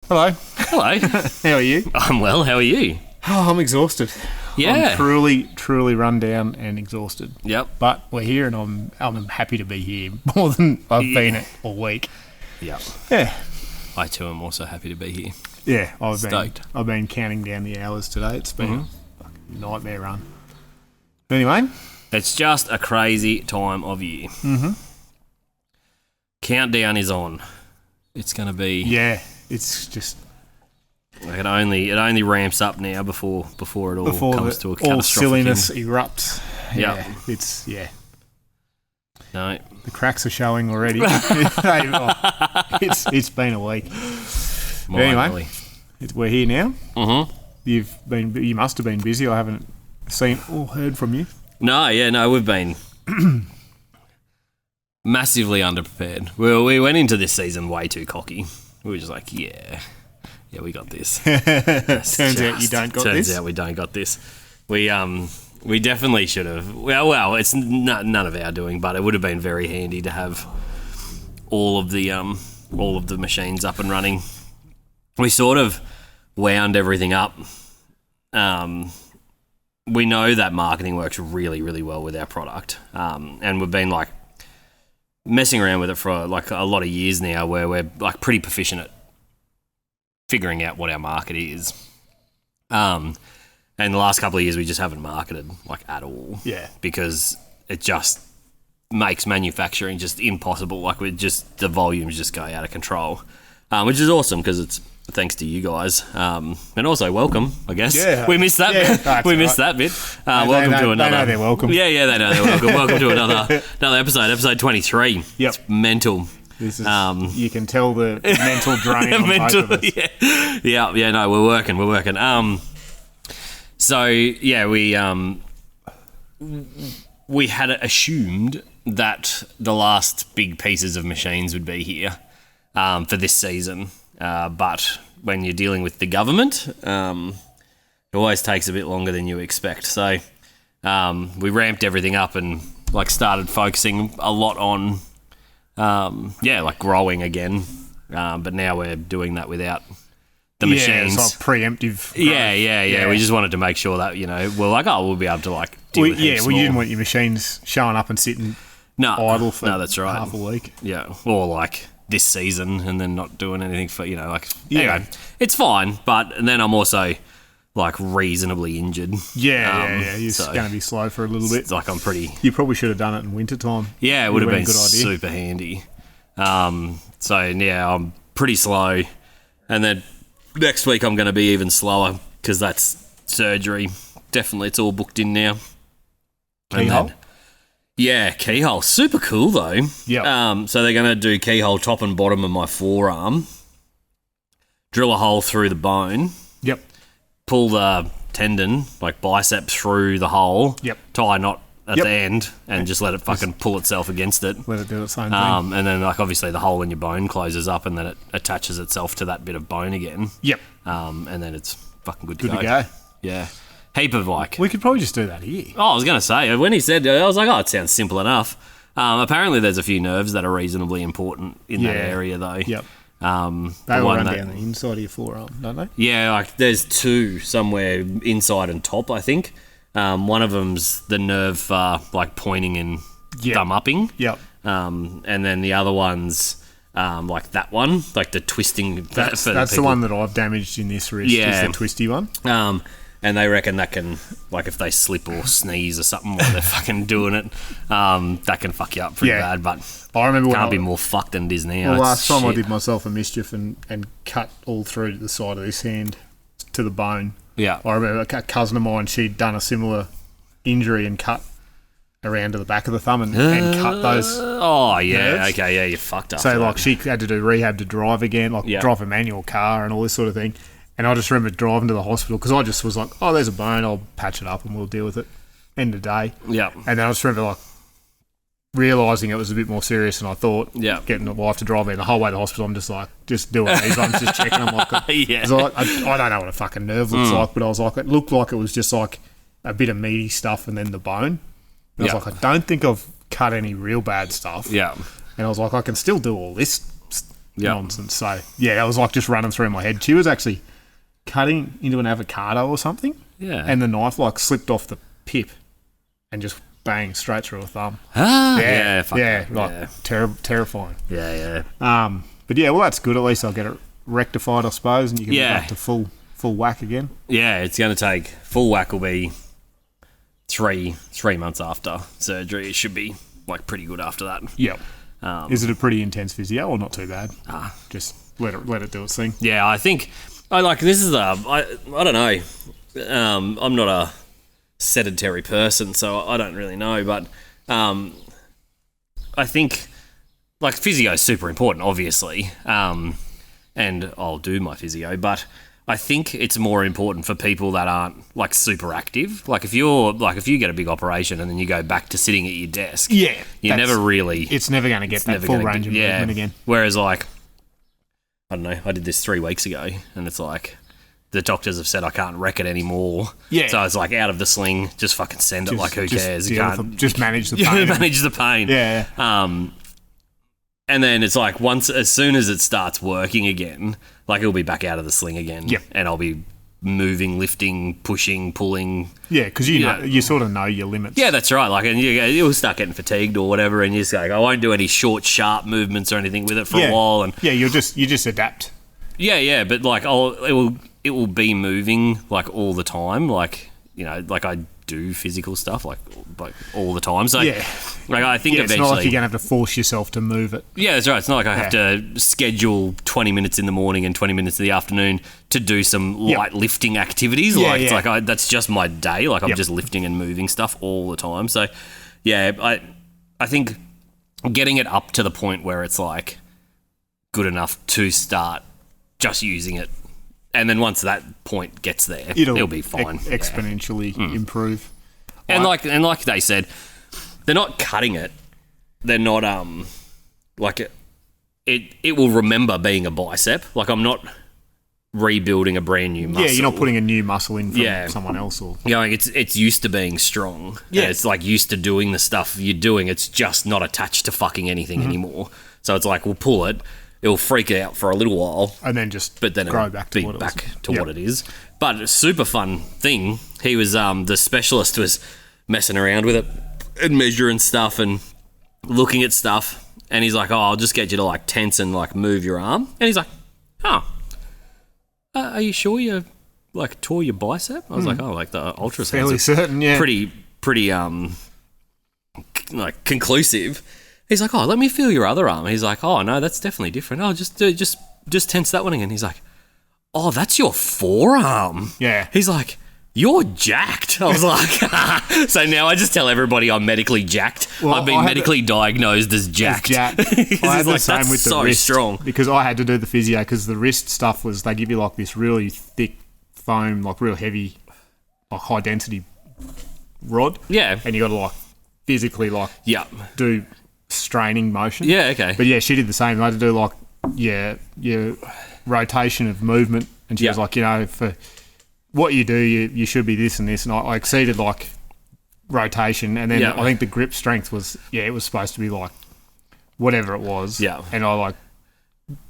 Hello. Hello. How are you? I'm well. How are you? Oh, I'm exhausted. Yeah. I'm truly run down and exhausted. Yep. But we're here, and I'm happy to be here more than I've been it all week. Yep. Yeah. I too am also happy to be here. Yeah. Stoked. I've been counting down the hours today. It's been a fucking nightmare run. Anyway. It's just a crazy time of year. Mm-hmm. Countdown is on. It's going to be... Yeah. It's just... Like it only ramps up now before it all comes to a catastrophic all silliness end. erupts. Yeah. Yep. It's... Yeah. No. The cracks are showing already. It's been a week. But anyway, we're here now. Mm-hmm. You must have been busy. I haven't seen or heard from you. No, we've been massively underprepared. We went into this season way too cocky. We were just like, yeah, we got this. Turns out you don't got this. Turns out we don't got this. We definitely should have. Well, it's none of our doing, but it would have been very handy to have all of the machines up and running. We sort of wound everything up. We know that marketing works really, really well with our product, and we've been like messing around with it for like a lot of years now, where we're like pretty proficient at figuring out what our market is. And the last couple of years, we just haven't marketed like at all. Yeah, because it just makes manufacturing just impossible. Like the volumes just go out of control, which is awesome because it's thanks to you guys, and also welcome. I guess we missed that. Yeah, we missed that bit. Welcome to another. They know they're welcome. Yeah, they know they're welcome. Welcome to another episode 23. Yep, it's mental. This is you can tell the mental drain on both of us. Yeah. No, we're working. So yeah, we had assumed that the last big pieces of machines would be here for this season. But when you're dealing with the government, it always takes a bit longer than you expect. So we ramped everything up and like started focusing a lot on, like growing again. But now we're doing that without the machines. Yeah, it's like preemptive growth. Yeah. We just wanted to make sure that, we're like, we'll be able to like deal with it. You didn't want your machines showing up and sitting idle for that's right. half a week. Yeah, or like this season and then not doing anything for, anyway, it's fine. But then I'm also like reasonably injured. Yeah. You're going to be slow for a little bit. It's like You probably should have done it in winter time. Yeah, it would have been a good idea. Super handy. So yeah, I'm pretty slow. And then next week I'm going to be even slower because that's surgery. Definitely, it's all booked in now. Keyhole? Yeah, keyhole. Super cool though. Yeah. So they're going to do keyhole top and bottom of my forearm, drill a hole through the bone. Yep. Pull the tendon, like bicep, through the hole. Yep. Tie a knot at the end and just let it fucking pull itself against it. Let it do its own thing. And then like obviously the hole in your bone closes up and then it attaches itself to that bit of bone again. Yep. And then it's fucking good to go. Yeah. Heap of like... We could probably just do that here. Oh, I was going to say, when he said, I was like, it sounds simple enough. Apparently there's a few nerves that are reasonably important in that area though. Yep. They all run down the inside of your forearm, don't they? Yeah, like there's two somewhere inside and top, I think. One of them's the nerve like pointing and thumb upping. Yep. And then the other one's like that one, like the twisting. That's the one that I've damaged in this wrist, is the twisty one. And they reckon that can, like if they slip or sneeze or something while they're fucking doing it, that can fuck you up pretty bad. But I remember can't be more fucked than it is now. Well, last time I did myself a mischief and cut all through the side of this hand to the bone. Yeah. I remember a cousin of mine, she'd done a similar injury and cut around to the back of the thumb and cut those. Oh, yeah. nerves. Okay, yeah, you fucked up. So, like, she had to do rehab to drive again, like drive a manual car and all this sort of thing. And I just remember driving to the hospital because I just was like, oh, there's a bone, I'll patch it up and we'll deal with it. End of the day. Yeah. And then I just remember, like, realising it was a bit more serious than I thought. Yeah. Getting the wife to drive me the whole way to the hospital, I'm just like, just doing these ones, just checking. I'm like, yeah. I don't know what a fucking nerve looks like, but I was like, it looked like it was just like a bit of meaty stuff and then the bone. And I was like, I don't think I've cut any real bad stuff. Yeah. And I was like, I can still do all this nonsense. So, yeah, that was like just running through my head. She was actually cutting into an avocado or something. Yeah. And the knife like slipped off the pip and just bang straight through her thumb. Terrifying. Yeah. But yeah, well, that's good. At least I'll get it rectified, I suppose, and you can get back to full whack again. Yeah, it's going to take full whack will be 3 months after surgery. It should be like pretty good after that. Yep. Is it a pretty intense physio or not too bad? Just let it do its thing. Yeah, I think I don't know. I'm not a sedentary person, so I don't really know, but I think like physio is super important, obviously, and I'll do my physio, but I think it's more important for people that aren't like super active. Like if you get a big operation and then you go back to sitting at your desk, it's never going to get that full range of movement again. Whereas like, I don't know, I did this 3 weeks ago and it's like the doctors have said I can't wreck it anymore. Yeah. So it's like out of the sling, just fucking send it. Like who cares? You can't just manage the pain. Manage the pain. Yeah. And then it's like as soon as it starts working again, like it'll be back out of the sling again. Yep. And I'll be moving, lifting, pushing, pulling. Yeah, because you sort of know your limits. Yeah, that's right. Like, and you'll start getting fatigued or whatever, and you just go, I won't do any short, sharp movements or anything with it for a while. And you just adapt. Yeah, but like it will be moving like all the time. Like, you know, like I do physical stuff like all the time. So like I think eventually, it's not like you're gonna have to force yourself to move it. Yeah, that's right. It's not like I have to schedule 20 minutes in the morning and 20 minutes in the afternoon to do some light lifting activities. It's like that's just my day. Like I'm just lifting and moving stuff all the time. So I think getting it up to the point where it's like good enough to start just using it. And then once that point gets there, it'll be fine. Exponentially improve. And like they said, they're not cutting it. They're not like it will remember being a bicep. Like I'm not rebuilding a brand new muscle. Yeah, you're not putting a new muscle in from someone else or it's used to being strong. Yeah. It's like used to doing the stuff you're doing. It's just not attached to fucking anything anymore. So it's like we'll pull it. It'll freak out for a little while. And then grow back to what it is. But a super fun thing, he was, the specialist was messing around with it and measuring stuff and looking at stuff. And he's like, I'll just get you to like tense and like move your arm. And he's like, are you sure you like tore your bicep? I was like, like the ultrasound. Fairly certain, yeah. Pretty, like conclusive. He's like, let me feel your other arm. He's like, no, that's definitely different. Just tense that one again. He's like, that's your forearm. Yeah. He's like, you're jacked. I was like, so now I just tell everybody I'm medically jacked. Well, I've been medically diagnosed as jacked. I had the same with the wrist. Strong. Because I had to do the physio because the wrist stuff was, they give you like this really thick foam, like real heavy, like high density rod. Yeah. And you got to like physically like do straining motion. Yeah, okay. But yeah, she did the same. I had to do like your rotation of movement, and she was like, for what you do, you should be this and this, and I exceeded like rotation, and then I think the grip strength was it was supposed to be like whatever it was. Yeah. And I like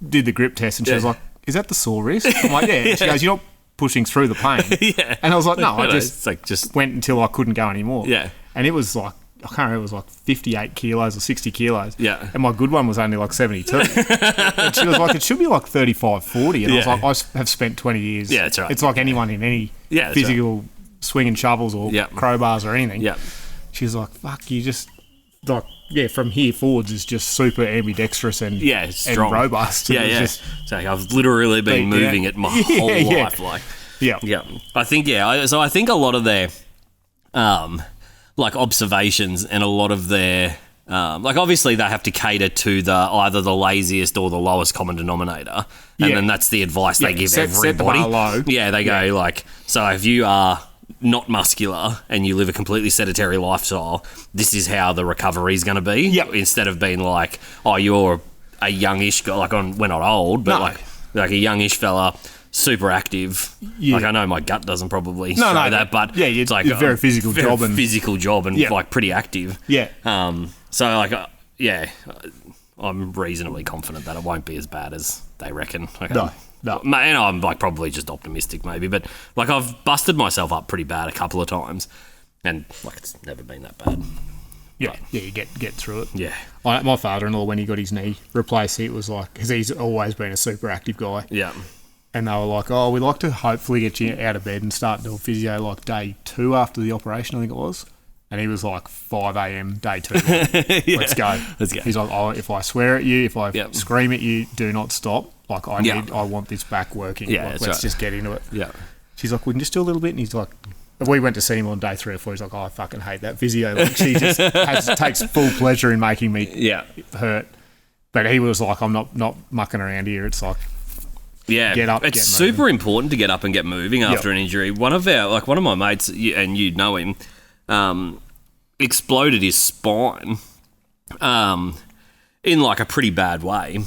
did the grip test, and she was like, "Is that the sore wrist?" I'm like, "Yeah." She goes, "You're not pushing through the pain." And I was like, "No, I just went until I couldn't go anymore." Yeah. And it was like, I can't remember, it was like 58 kilos or 60 kilos. Yeah. And my good one was only like 72. And she was like, it should be like 35, 40. And I was like, I have spent 20 years. Yeah, that's right. It's like anyone in any physical swinging shovels or crowbars or anything. Yeah. She was like, fuck, you just, like, from here forwards is just super ambidextrous and strong. And robust. Yeah, so I've literally been moving it my whole life. Like, I think, so I think a lot of their, like observations and a lot of their like obviously they have to cater to either the laziest or the lowest common denominator, and then that's the advice they give everybody. Set the bar low. Yeah, they go like, so if you are not muscular and you live a completely sedentary lifestyle, this is how the recovery is going to be. Yep. Instead of being like, you're a youngish guy, like we're not old, but like a youngish fella, super active. Yeah. Like I know my gut doesn't probably show that, but it's like a very physical job and like pretty active. Yeah. So like I'm reasonably confident that it won't be as bad as they reckon. Okay. No. And I'm like probably just optimistic maybe, but like I've busted myself up pretty bad a couple of times, and like it's never been that bad. Yeah, you get through it. Yeah. My father-in-law, when he got his knee replaced, it was like, because he's always been a super active guy. Yeah. And they were like, oh, we'd like to hopefully get you out of bed and start doing physio like day 2 after the operation, I think it was. And he was like, 5 a.m, day 2. Let's go. Let's go. He's like, oh, if I swear at you, if I scream at you, do not stop. Like, I want this back working. Yeah, like, let's just get into it. Yeah. She's like, we can just do a little bit. And he's like, we went to see him on day 3 or 4. He's like, oh, I fucking hate that physio. Like, she just takes full pleasure in making me hurt. But he was like, I'm not mucking around here. It's like, get up. It's super important to get up and get moving after an injury. One of my mates, and you know him, exploded his spine, in like a pretty bad way.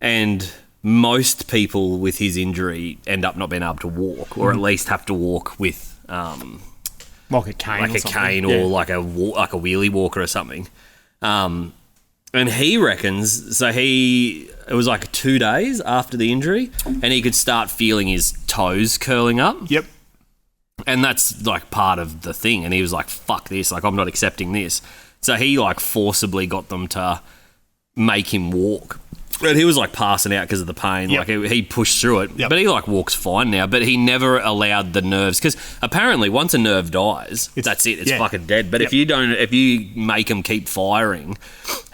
And most people with his injury end up not being able to walk, or at least have to walk with like a cane, or like a wheelie walker or something. And he reckons, so it was like 2 days after the injury, and he could start feeling his toes curling up. Yep. And that's like part of the thing. And he was like, fuck this, like I'm not accepting this. So he like forcibly got them to make him walk. But he was like passing out because of the pain. Yep. Like he pushed through it. But he like walks fine now. But he never allowed the nerves, because apparently once a nerve dies, that's it. It's fucking dead. But if you make him keep firing,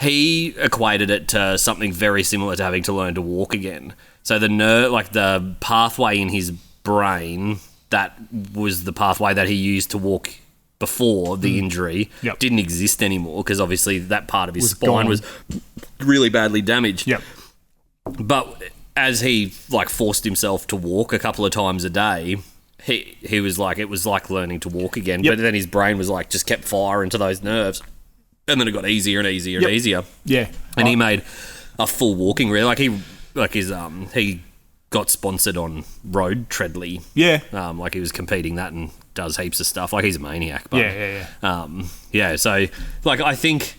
he equated it to something very similar to having to learn to walk again. So the nerve, like the pathway in his brain, that was the pathway that he used to walk before the injury, didn't exist anymore, because obviously that part of his spine was really badly damaged. Yep. But as he like forced himself to walk a couple of times a day, he was like, it was like learning to walk again. But then his brain was like, just kept firing to those nerves, and then it got easier and easier and easier. Yeah. And he made a full walking reel. He got sponsored on Road Treadly. Yeah. Like he was competing that and does heaps of stuff. Like he's a maniac. But, so like I think,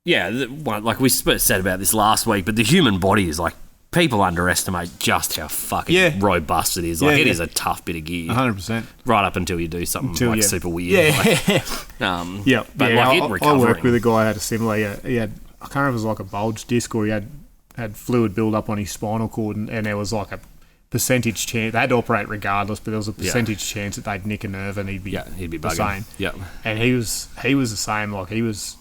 like we said about this last week, but the human body is like, people underestimate just how fucking robust it is. Like it is a tough bit of gear. 100%. Right up until you do something super weird. Yeah. But I worked with a guy who had a similar, he had, I can't remember if it was like a bulge disc, or he had fluid build up on his spinal cord, and there was like a percentage chance they had to operate regardless, but there was a percentage chance that they'd nick a nerve and he'd be the same. Yeah. And he was the same. Like he was,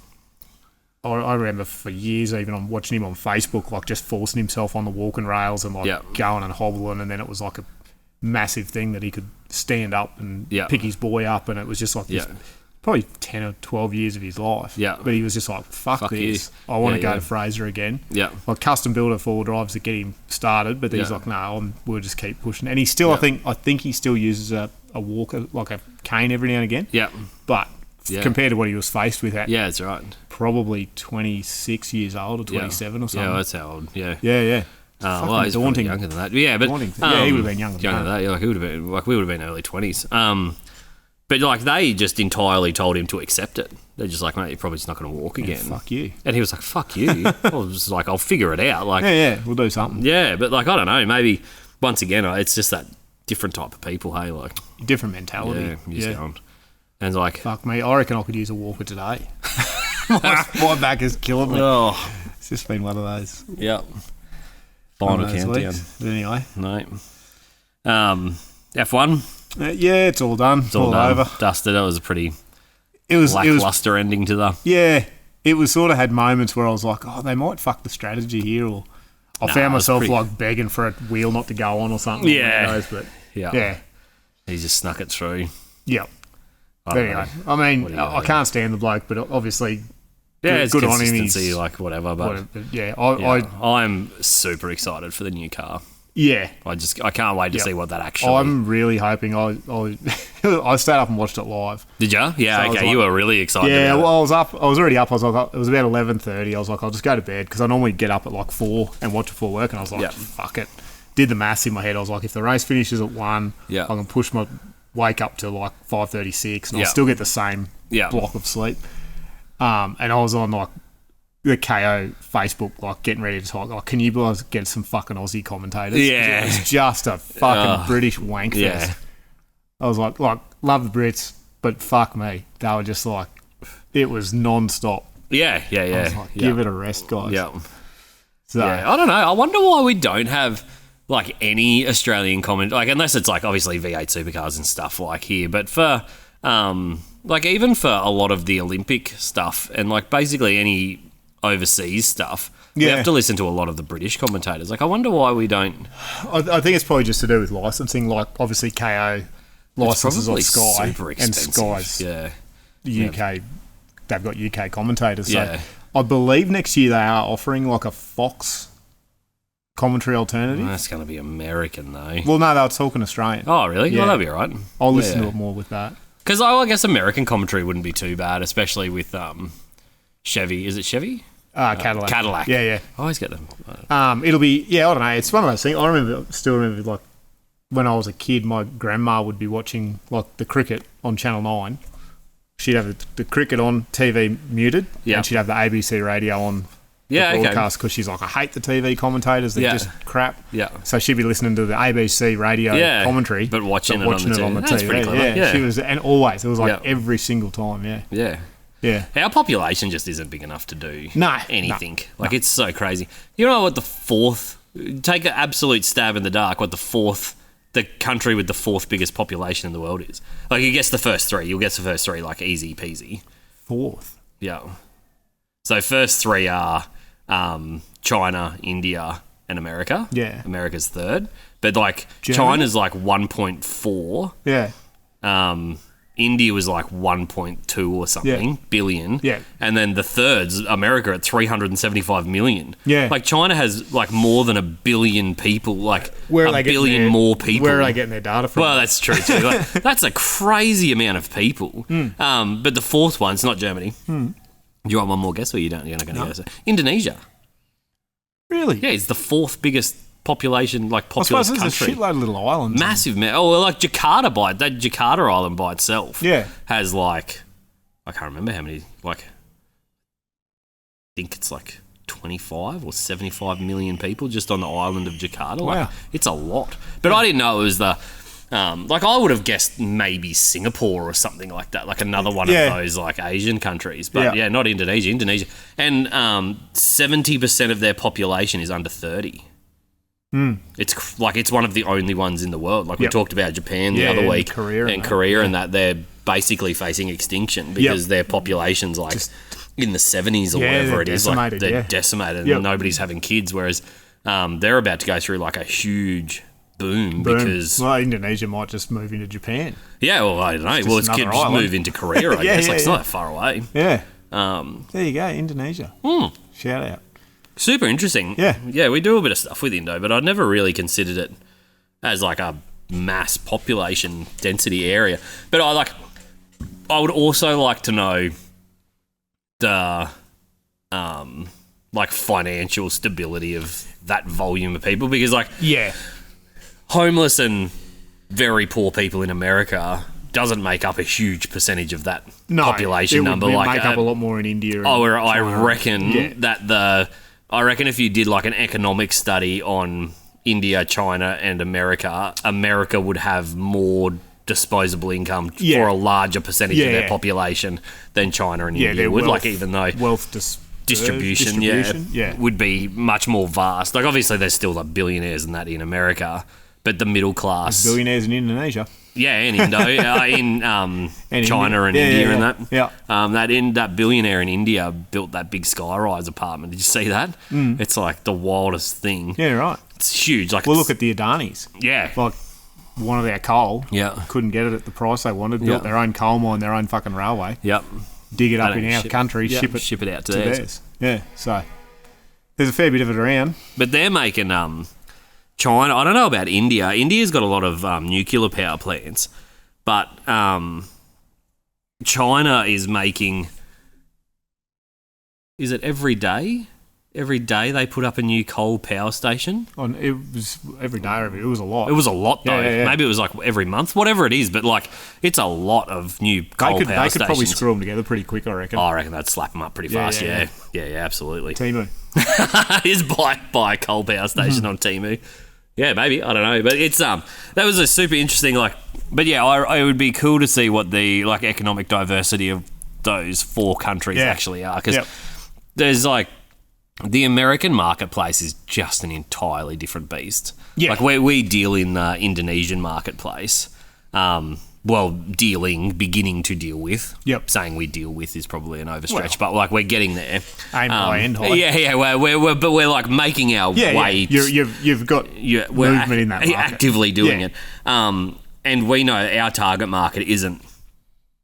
I remember for years even on watching him on Facebook, like just forcing himself on the walking rails and like going and hobbling, and then it was like a massive thing that he could stand up and pick his boy up, and it was just like this, probably 10 or 12 years of his life. Yeah. But he was just like, fuck this. I want to go to Fraser again. Yeah. Like custom builder four drives to get him started, but he's like, no, we'll just keep pushing. And he still, I think he still uses a walker, like a cane every now and again. Yeah. But compared to what he was faced with at that's right, probably 26 years old or 27 or something. Yeah, that's how old. Yeah. Yeah. Well, he's daunting. Younger than that. Yeah, but he would have been younger than that. Yeah, like he would have been, like we would have been early 20s. But like they just entirely told him to accept it. They're just like, mate, you're probably just not going to walk again. Fuck you. And he was like, fuck you. I was just like, I'll figure it out. Like, we'll do something. Yeah, but like I don't know. Maybe once again, it's just that different type of people. Hey, like different mentality. Yeah, you just going. And it's like, fuck me, I reckon I could use a walker today. my back is killing me. Oh, it's just been one of those. Yep. Final countdown. But anyway, no. F1. It's all done. It's all done. Over. Dusted. It was a pretty lackluster ending to the... Yeah. It was sort of had moments where I was like, oh, they might fuck the strategy here, or I found myself like begging for a wheel not to go on or something. Yeah. But yeah. He just snuck it through. Yep. Anyway, I mean, I can't stand the bloke, but obviously... Yeah, it's good on him. He's like whatever, but I'm super excited for the new car. Yeah, I can't wait to see what that actually. I'm really hoping I stayed up and watched it live. Did you? Yeah, so okay. You were really excited. Yeah, well, I was already up. I was like, it was about 11:30. I was like, I'll just go to bed because I normally get up at like 4 and watch it before work. And I was like, fuck it. Did the maths in my head. I was like, if the race finishes at 1, I can push my wake up to like 5:36, and I'll still get the same block of sleep. And I was on like the KO Facebook, like, getting ready to talk, like, can you guys get some fucking Aussie commentators? Yeah. It was just a fucking British wank Yeah. fest. I was like, love the Brits, but fuck me. They were just like, it was non-stop. Yeah. I was like, give it a rest, guys. Yeah. So, Yeah, I don't know. I wonder why we don't have like any Australian comment, like unless it's like obviously V8 supercars and stuff like here, but for like even for a lot of the Olympic stuff and like basically any overseas stuff, we Yeah. have to listen to a lot of the British commentators. Like I wonder why we don't. I think it's probably just to do with licensing. Like, obviously, KO licenses on Probably Sky, super and expensive. Sky's Yeah. UK. They've got UK commentators. So Yeah. I believe next year they are offering like a Fox commentary alternative. That's going to be American though. Well, no, they were talking Australian. Oh, really? Yeah. Well, that'd be all right. I'll listen to it more with that. Because I guess American commentary wouldn't be too bad, especially with Chevy. Is it Chevy? Cadillac. Cadillac. Yeah. I always get them. It'll be, I don't know. It's one of those things. Still remember, like, when I was a kid, my grandma would be watching, like, the cricket on Channel 9. She'd have the cricket on, TV muted, Yeah. and she'd have the ABC radio on the broadcast because she's like, I hate the TV commentators. They're just crap. Yeah. So she'd be listening to the ABC radio commentary, but watching it on the TV. That's pretty clever. Yeah. She was, and always, it was like Yeah. every single time, Yeah. Our population just isn't big enough to do anything. Like, it's so crazy. You know what take an absolute stab in the dark, the country with the fourth biggest population in the world is? Like, you guess the first three. You'll guess the first three, like, easy peasy. Fourth? Yeah. So first three are China, India, and America. Yeah. America's third. But, like, Germany? China's, like, 1.4. Yeah. India was like 1.2 or something billion. Yeah. And then the third's America at 375 million. Yeah. Like China has like more than a billion people, like Where are a they getting billion more people. Where are they getting their data from? Well, that's true too. Like, that's a crazy amount of people. But the fourth one's not Germany. Do you want one more guess or you're not going to guess it? Indonesia. Really? Yeah, it's the fourth biggest population, like I populous suppose there's a country. shitload of little islands. Massive, man. Oh, well, like that Jakarta island by itself has like, I can't remember how many, like, I think it's like 25 or 75 million people just on the island of Jakarta. Wow. Like, it's a lot. But I didn't know it was the, like, I would have guessed maybe Singapore or something like that, like another one of those, like, Asian countries. But, not Indonesia. And 70% of their population is under 30. It's like it's one of the only ones in the world. Like we talked about Japan the other week, Korea and that they're basically facing extinction because their population's like in the 70s or whatever it is. Like they're decimated and nobody's having kids. Whereas they're about to go through like a huge boom. Because Indonesia might just move into Japan. Yeah, well I don't know. Well, it's could just move into Korea. I guess like it's not that far away. Yeah. There you go, Indonesia. Shout out. Super interesting. Yeah, we do a bit of stuff with Indo, but I'd never really considered it as like a mass population density area. But I would also like to know the like financial stability of that volume of people because like homeless and very poor people in America doesn't make up a huge percentage of that population number. It would like make up a lot more in India. I reckon that I reckon if you did like an economic study on India, China, and America, America would have more disposable income for a larger percentage of their population than China and India would. Like even though wealth distribution would be much more vast. Like obviously there's still like billionaires and that in America, but the middle class there's billionaires in Indonesia. Yeah, in Indo, in China and India and that. Yeah. That billionaire in India built that big skyrise apartment. Did you see that? It's like the wildest thing. Yeah, right. It's huge. Like, well, look at the Adanis. Yeah. Like one of their coal. Yeah. Couldn't get it at the price they wanted. Built their own coal mine, their own fucking railway. Yep. Dig it up in our country, ship it out to theirs. Yeah. So there's a fair bit of it around. But they're making China, I don't know about India. India's got a lot of nuclear power plants, but China is making, is it every day? every day they put up a new coal power station? It was every day. It was a lot. It was a lot, though. Yeah. Maybe it was like every month, whatever it is. But like, it's a lot of new coal power stations. They could probably screw them together pretty quick, I reckon. Oh, I reckon they'd slap them up pretty fast. Yeah, absolutely. Temu. Is buy a coal power station on Temu. Yeah, maybe. I don't know. But it's that was a super interesting, like, but yeah, it would be cool to see what the like economic diversity of those 4 countries actually are, because there's like the American marketplace is just an entirely different beast. Yeah. Like we deal in the Indonesian marketplace. Beginning to deal with. Yep. Saying we deal with is probably an overstretch, but like we're getting there. Aim high, end high. Yeah. We're like making our way. You've got movement in that market. Actively doing it. And we know our target market isn't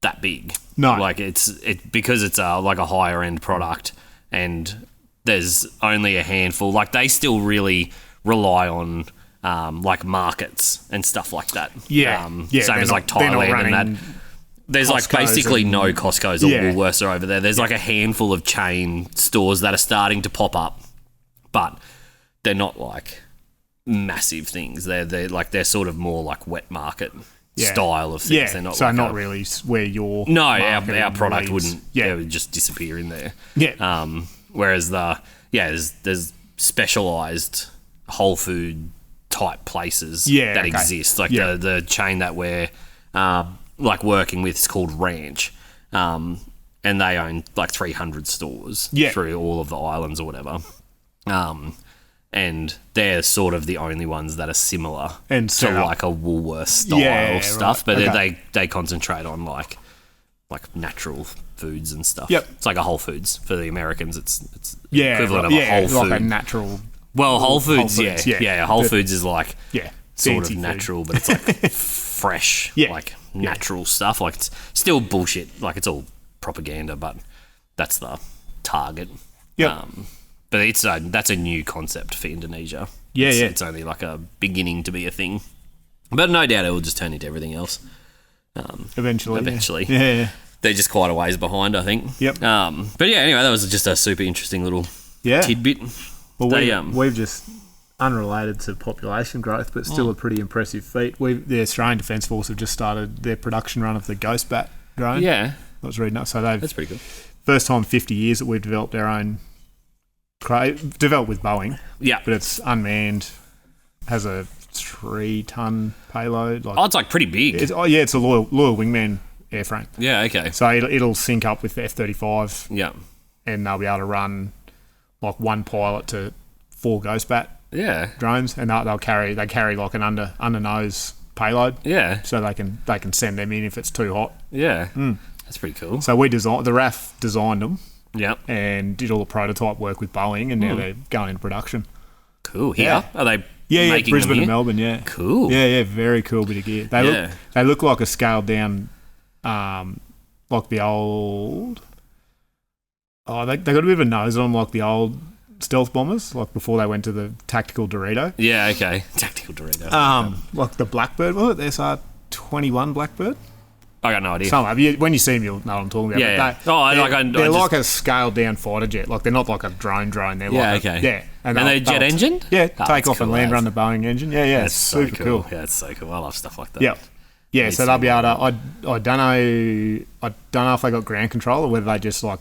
that big. No. Like because it's like a higher end product, and there's only a handful. Like they still really rely on like markets and stuff like that. Same as like Thailand and that. There's Costco's like basically no Costco's or Woolworths are over there. There's like a handful of chain stores that are starting to pop up, but they're not like massive things. They're sort of more like wet market style of things. Yeah, they're not so like not really where your our product wouldn't. It would just disappear in there. Yeah. Whereas there's specialized whole food type places that exist. Like the chain that we're like working with is called Ranch, and they own like 300 stores through all of the islands or whatever. And they're sort of the only ones that are similar to like a Woolworths style stuff, but they concentrate on like natural foods and stuff. Yep. It's like a Whole Foods for the Americans. It's equivalent of a Whole Food. Like a natural. Well, Whole Foods, Whole Foods is like sort of natural, but it's like fresh, like natural stuff. Like it's still bullshit. Like it's all propaganda, but that's the target. Yeah. But that's a new concept for Indonesia. It's only like a beginning to be a thing. But no doubt it will just turn into everything else. Eventually. Yeah. They're just quite a ways behind, I think. Yep. But yeah, anyway, that was just a super interesting little tidbit. Well, we've just, unrelated to population growth, but still a pretty impressive feat. The Australian Defence Force have just started their production run of the Ghost Bat drone. Yeah. I was reading up. So that's pretty cool. First time in 50 years that we've developed our own developed with Boeing. Yeah. But it's unmanned, has a 3-ton payload. It's like pretty big. It's a loyal wingman airframe. Yeah, okay. So it'll sync up with the F-35. Yeah. And they'll be able to run like one pilot to 4 Ghost Bat drones, and they carry like an under nose payload. Yeah. So they can send them in if it's too hot. Yeah. That's pretty cool. So the RAF designed them. Yep. And did all the prototype work with Boeing, and now they're going into production. Cool. Here? Are they making Brisbane them here? and Melbourne, yeah. Cool. Yeah, very cool bit of gear. They look like a scaled down, like the old... Oh, they got a bit of a nose on them, like the old stealth bombers, like before they went to the tactical Dorito. Yeah, okay. Tactical Dorito. Like the Blackbird, was it? The SR-21 Blackbird? I got no idea. When you see them, you'll know what I'm talking about. Yeah. They're like a scaled down fighter jet. Like they're not like a drone. They're like and they're jet engined? Yeah, take off and land, run the Boeing engine. Yeah, that's it's super cool. Yeah, it's so cool. I love stuff like that. Yeah. Yeah, so they'll be able to... I don't know if they got ground control or whether they just like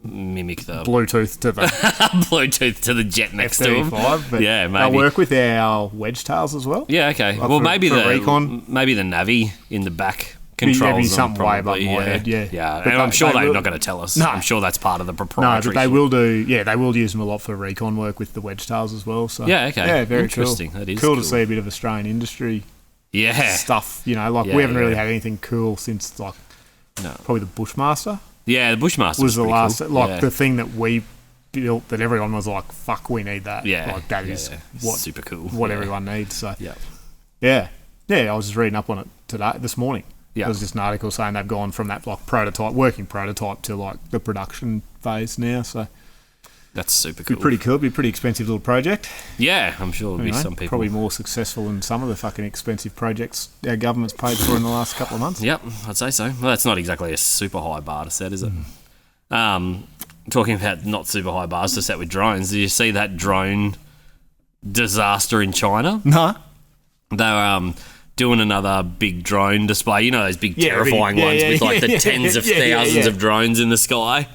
mimic the Bluetooth to the Bluetooth to the jet next to them. But yeah, maybe they'll work with our wedge tails as well. Yeah, okay. Like well, maybe the recon. Maybe the Navi in the back controls maybe them. Something way above Probably, my head. Yeah. And I'm sure they're not going to tell us. No. I'm sure that's part of the proprietary. No, but they will do. Yeah, they will use them a lot for recon work with the wedge tails as well. So yeah, okay. Yeah, very interesting. Cool. That is cool to see a bit of Australian industry. Yeah. Stuff. You know, like we haven't really had anything cool since like probably the Bushmaster. Yeah, the Bushmaster was the last, cool. like the thing that we built that everyone was like, "Fuck, we need that." Yeah, like that is what super cool. What everyone needs. So yeah. I was just reading up on it this morning. Yeah, there was just an article saying they've gone from that like working prototype to like the production phase now. So that's super cool. Be pretty cool. Be a pretty expensive little project. Yeah, I'm sure there'll be some people probably more successful than some of the fucking expensive projects our government's paid for in the last couple of months. Yep, I'd say so. Well, that's not exactly a super high bar to set, is it? talking about not super high bars to set with drones, did you see that drone disaster in China? No. They were doing another big drone display. You know those big terrifying ones with like the tens of thousands of drones in the sky,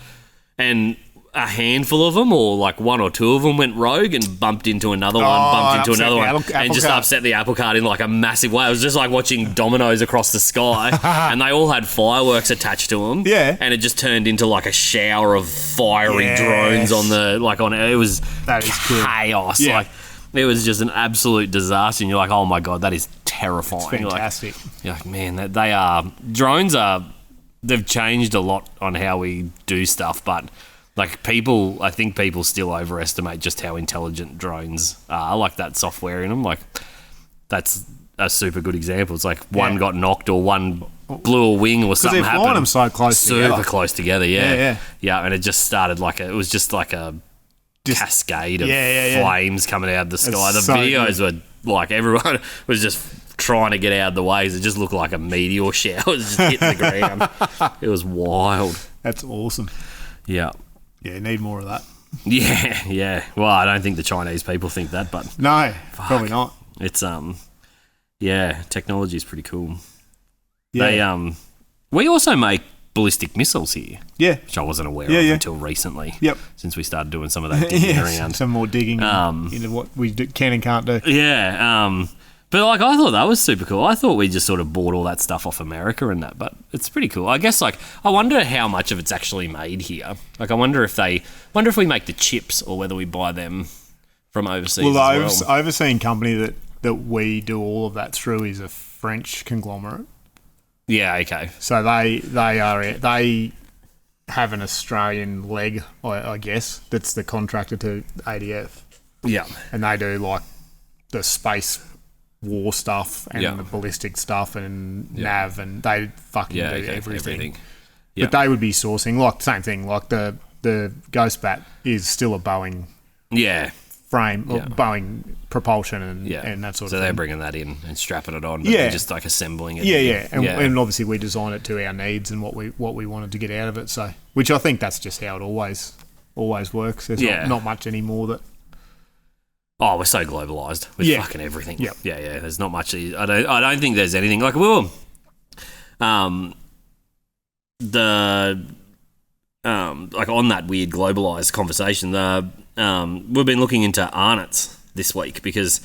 and a handful of them, or like one or two of them, went rogue and bumped into another one, and just upset the apple cart in like a massive way. It was just like watching dominoes across the sky, and they all had fireworks attached to them. Yeah, and it just turned into like a shower of fiery drones on the it was chaos. Yeah. Like it was just an absolute disaster, and you're like, oh my god, that is terrifying. It's fantastic. You're like, man, drones are. They've changed a lot on how we do stuff, but. Like I think people still overestimate just how intelligent drones are. Like that software in them, like that's a super good example. It's like one got knocked or one blew a wing or something happened. Because they're flying them so close together. Super close together, yeah. And it just started it was just like a cascade of flames coming out of the sky. The videos were like everyone was just trying to get out of the way. It just looked like a meteor shower. It was just hitting the ground. It was wild. That's awesome. Yeah. Yeah, you need more of that. Yeah. Well, I don't think the Chinese people think that, but no, probably not. It's technology is pretty cool. Yeah. They we also make ballistic missiles here. Yeah, which I wasn't aware of until recently. Yep. Since we started doing some of that digging around, some more digging into what we can and can't do. Yeah. But I thought that was super cool. I thought we just sort of bought all that stuff off America and that, but it's pretty cool. I guess I wonder how much of it's actually made here. I wonder if we make the chips or whether we buy them from overseas. Well, the overseas company that we do all of that through is a French conglomerate. Yeah. Okay. So they have an Australian leg, I guess, that's the contractor to ADF. Yeah. And they do like the space war stuff and the ballistic stuff and nav, and they fucking do everything. But they would be sourcing like same thing. Like the Ghost Bat is still a Boeing frame, or Boeing propulsion and that sort of thing. So they're bringing that in and strapping it on, but they're just like assembling it. And obviously we design it to our needs and what we wanted to get out of it. So, which I think that's just how it always works. There's not much anymore that. Oh, we're so globalised with fucking everything. Yep. Yeah. There's not much. I don't think there's anything like we were. Like on that weird globalised conversation, we've been looking into Arnott's this week because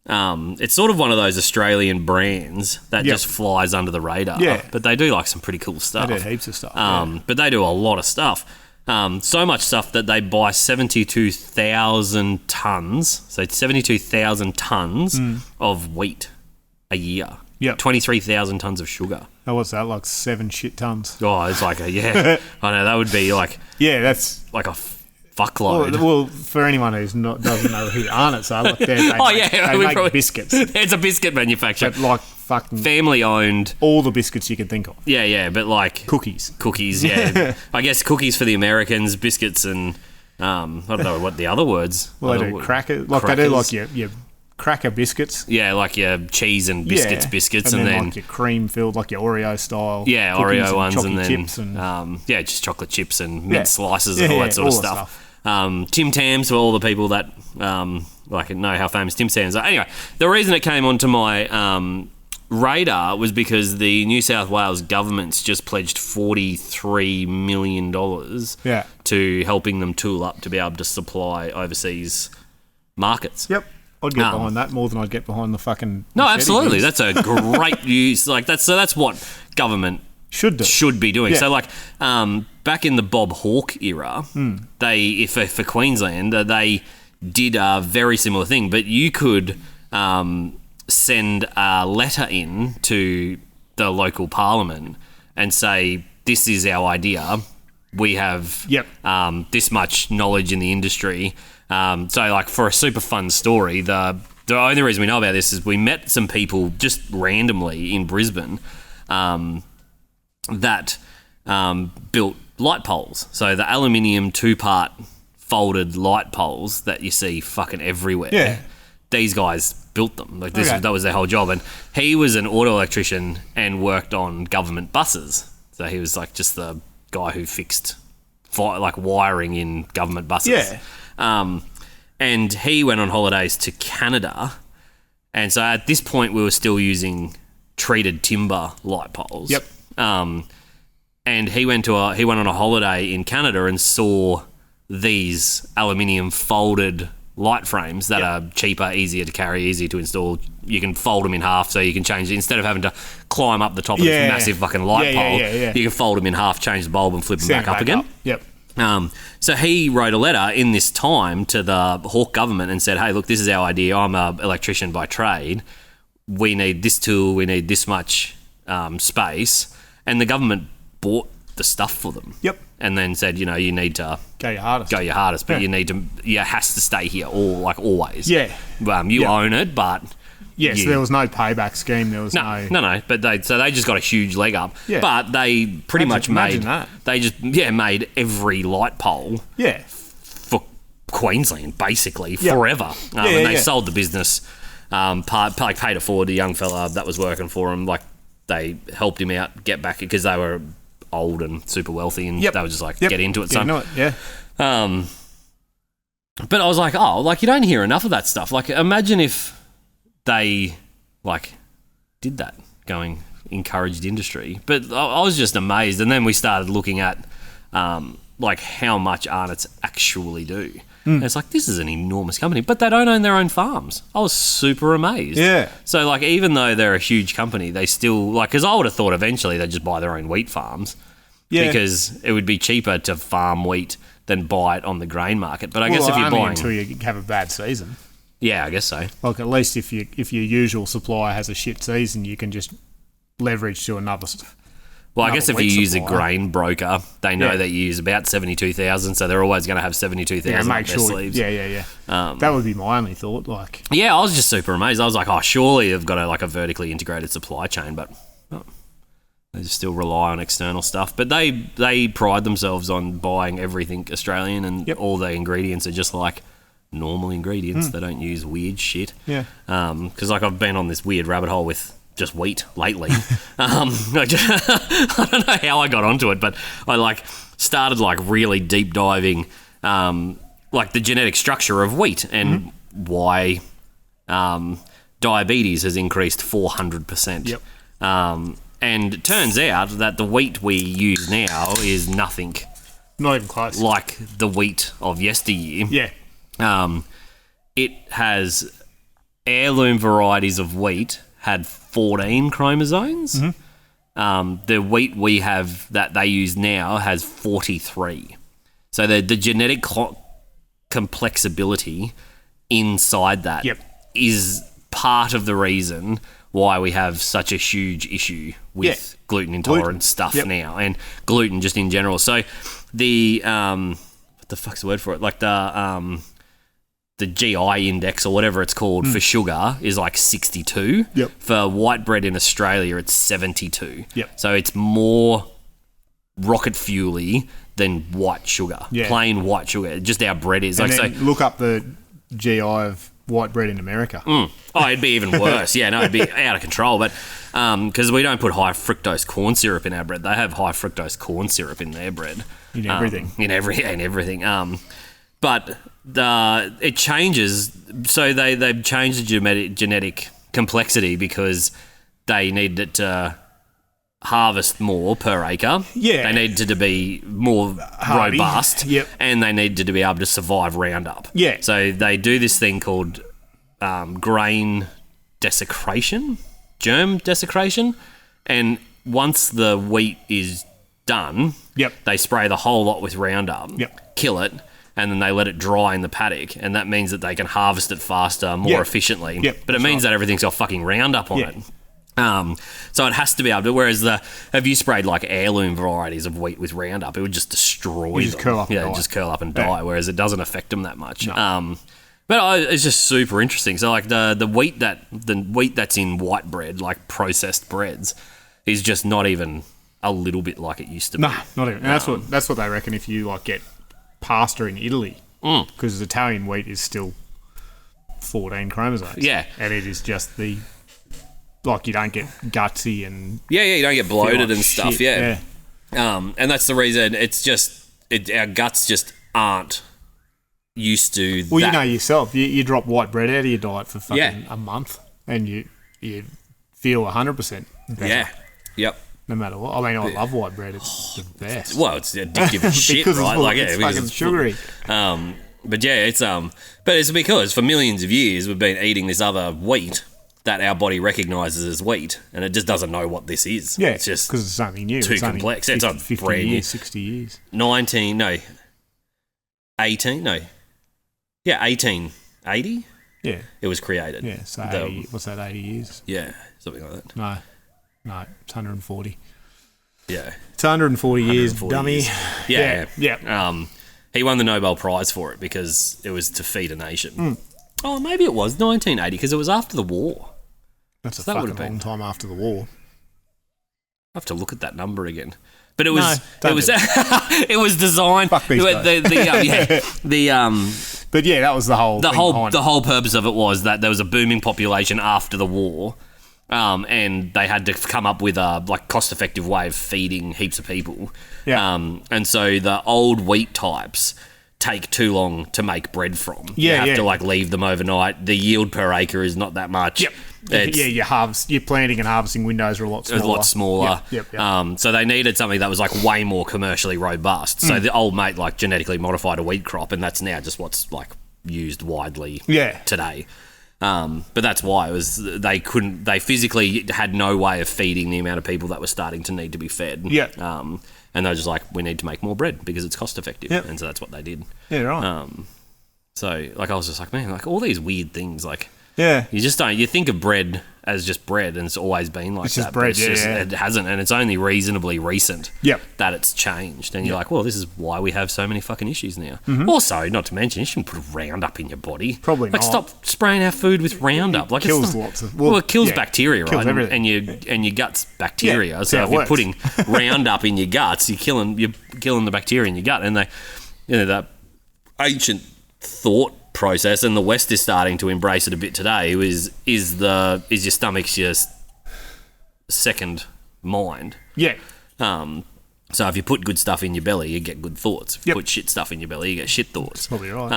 it's sort of one of those Australian brands that just flies under the radar. Yeah. But they do like some pretty cool stuff. They do heaps of stuff. But they do a lot of stuff. So much stuff that they buy 72,000 tonnes, so 72,000 tonnes of wheat a year. Yep. 23,000 tonnes of sugar. Oh, what's that, like 7 shit tonnes? Oh, it's like I know, that would be like... Yeah, that's... Like a fuckload. Well, for anyone who doesn't know who Arnott's are, they make biscuits. It's a biscuit manufacturer. But like fucking... Family owned. All the biscuits you can think of. Yeah, but like... Cookies, yeah. I guess cookies for the Americans, biscuits and... I don't know what the other words... Well, they do crackers. Like they do like your cracker biscuits. Yeah, like your cheese and biscuits. And then like your cream filled, like your Oreo style. Yeah, Oreo ones. And then... chips and... just chocolate chips and mint slices and all that sort of stuff. Tim Tams, for all the people that know how famous Tim Tams are. Anyway, the reason it came onto my radar was because the New South Wales government's just pledged $43 million to helping them tool up to be able to supply overseas markets. Yep. I'd get behind that more than I'd get behind the fucking... No, absolutely. News. That's a great use. Like that's what government should be doing. Yeah. So like back in the Bob Hawke era, they for Queensland they did a very similar thing, but you could send a letter in to the local parliament and say, this is our idea. We have this much knowledge in the industry. So like for a super fun story, the only reason we know about this is we met some people just randomly in Brisbane that built light poles. So the aluminium 2-part folded light poles that you see fucking everywhere. Yeah. These guys built them. Like that was their whole job. And he was an auto electrician and worked on government buses. So he was like just the guy who fixed like wiring in government buses. Yeah. And he went on holidays to Canada, and so at this point we were still using treated timber light poles. Yep. And he went on a holiday in Canada and saw these aluminium folded light frames that are cheaper, easier to carry, easier to install. You can fold them in half, so you can change it instead of having to climb up the top of this massive fucking light pole. You can fold them in half, change the bulb, and flip them back up again. Yep. So he wrote a letter in this time to the Hawke government and said, "Hey, look, this is our idea. I'm an electrician by trade. We need this tool. We need this much space." And the government bought the stuff for them. Yep. And then said, you need to go your hardest, but you has to stay here always. Yeah. You own it, but yes, there was no payback scheme. There was no. But they just got a huge leg up. Yeah. But they pretty much made that. They just made every light pole. Yeah. For Queensland basically forever. And they sold the business. Paid it forward to a young fella that was working for him. Like they helped him out get back because they were old and super wealthy, and they were just like, get into it, son. But I was like, you don't hear enough of that stuff. Like, imagine if they did that, encouraged industry. But I was just amazed, and then we started looking at how much Arnott's actually do. And it's like, this is an enormous company, but they don't own their own farms. I was super amazed. Yeah. So, even though they're a huge company, they still, because I would have thought eventually they'd just buy their own wheat farms. Yeah. Because it would be cheaper to farm wheat than buy it on the grain market. But I guess if you're buying... until you have a bad season. Yeah, I guess so. At least if your usual supplier has a shit season, you can just leverage to another... Well, I guess if you use a grain broker, they know that you use about 72,000, so they're always going to have 72,000 up their sleeves. Yeah. That would be my only thought. Yeah, I was just super amazed. I was like, surely they've got a vertically integrated supply chain, but they just still rely on external stuff. But they pride themselves on buying everything Australian, and all the ingredients are just normal ingredients. They don't use weird shit. Yeah. Because I've been on this weird rabbit hole with just wheat lately. I don't know how I got onto it, but I started really deep diving the genetic structure of wheat and why diabetes has increased 400%. Yep. And it turns out that the wheat we use now is nothing. Not even close. Like the wheat of yesteryear. Yeah. It has heirloom varieties of wheat had 14 chromosomes. The wheat we have that they use now has 43. So the genetic complexability inside that is part of the reason why we have such a huge issue with gluten intolerant stuff now, and gluten just in general. So the what the fuck's the word for it? The GI index or whatever it's called for sugar is 62. Yep. For white bread in Australia, it's 72. Yep. So it's more rocket fuel-y than white sugar. Yeah. Plain white sugar. Just our bread is. And then look up the GI of white bread in America. Oh, it'd be even worse. Yeah, no, it'd be out of control. But because we don't put high fructose corn syrup in our bread. They have high fructose corn syrup in their bread. In everything. In everything. But it changes. So they've changed the genetic complexity because they needed to harvest more per acre. Yeah. They needed to be more hardy, robust. And they needed to be able to survive Roundup. Yeah. So they do this thing called grain desecration, germ desecration. And once the wheat is done, they spray the whole lot with Roundup, kill it, and then they let it dry in the paddock, and that means that they can harvest it faster, more efficiently. But it means that everything's got fucking Roundup on it. So it has to be able to, whereas have you sprayed heirloom varieties of wheat with Roundup, it would just destroy them. Curl up and die. Just curl up and die, whereas it doesn't affect them that much. No. But it's just super interesting. So the wheat that's in white bread, processed breads, is just not even a little bit like it used to be. No, not even. And that's what they reckon if you get pasta in Italy, because Italian wheat is still 14 chromosomes. Yeah. And it is just you don't get gutsy and... Yeah, you don't get bloated and stuff, shit. And that's the reason. It's just our guts just aren't used to Well, that. you know yourself. You drop white bread out of your diet for fucking a month, and you feel 100% better. Yeah. Yep. No matter what. I mean, I love white bread. It's the best. Well, it's addictive as shit, Because right? it's fucking sugary. But yeah, but it's because for millions of years we've been eating this other wheat that our body recognises as wheat, and it just doesn't know what this is. Yeah, it's just because it's something new. too It's only complex. 50, It's not 50 brand new. years, 60 years. 1880 Yeah. it was created. Yeah, so 80, what's that, 80 years? Yeah, something like that. No, it's 140. Yeah. It's 140 years, 140 dummy. years. Yeah. Yeah. He won the Nobel Prize for it because it was to feed a nation. Oh, maybe it was 1980 because it was after the war. That's a that fucking would've been- long time after the war. I have to look at that number again. But it was don't it was do it was designed. Fuck these guys. But yeah, that was the whole thing behind the it. whole purpose of it was that there was a booming population after the war, and they had to come up with a cost-effective way of feeding heaps of people. Yeah. And so the old wheat types take too long to make bread from. Yeah, you have to leave them overnight. The yield per acre is not that much. Yep. It's- Your planting and harvesting windows are a lot smaller. a lot smaller. Yep. So they needed something that was way more commercially robust. So the old mate genetically modified a wheat crop, and that's now just what's used widely today. But that's why it was they physically had no way of feeding the amount of people that were starting to need to be fed. Yeah. And they were just we need to make more bread because it's cost effective. Yep. And so that's what they did. Yeah, right. So I was just man, all these weird things yeah. you just don't. You think of bread as just bread, and it's always been like It's that. just bread, but yeah. It hasn't, and it's only reasonably recent Yep. that it's changed. And you're well, this is why we have so many fucking issues now. Also, not to mention, you shouldn't put Roundup in your body. Probably not. Stop spraying our food with Roundup. It kills it's not, lots of... Well, it kills bacteria, kills right? everything. And your gut's bacteria. Yeah, so yeah, if it you're works. putting Roundup in your guts, you're killing the bacteria in your gut. And that ancient thought process, and the West is starting to embrace it a bit today, is your stomach's your second mind. Yeah. So if you put good stuff in your belly, you get good thoughts. If you put shit stuff in your belly, you get shit thoughts. Probably right.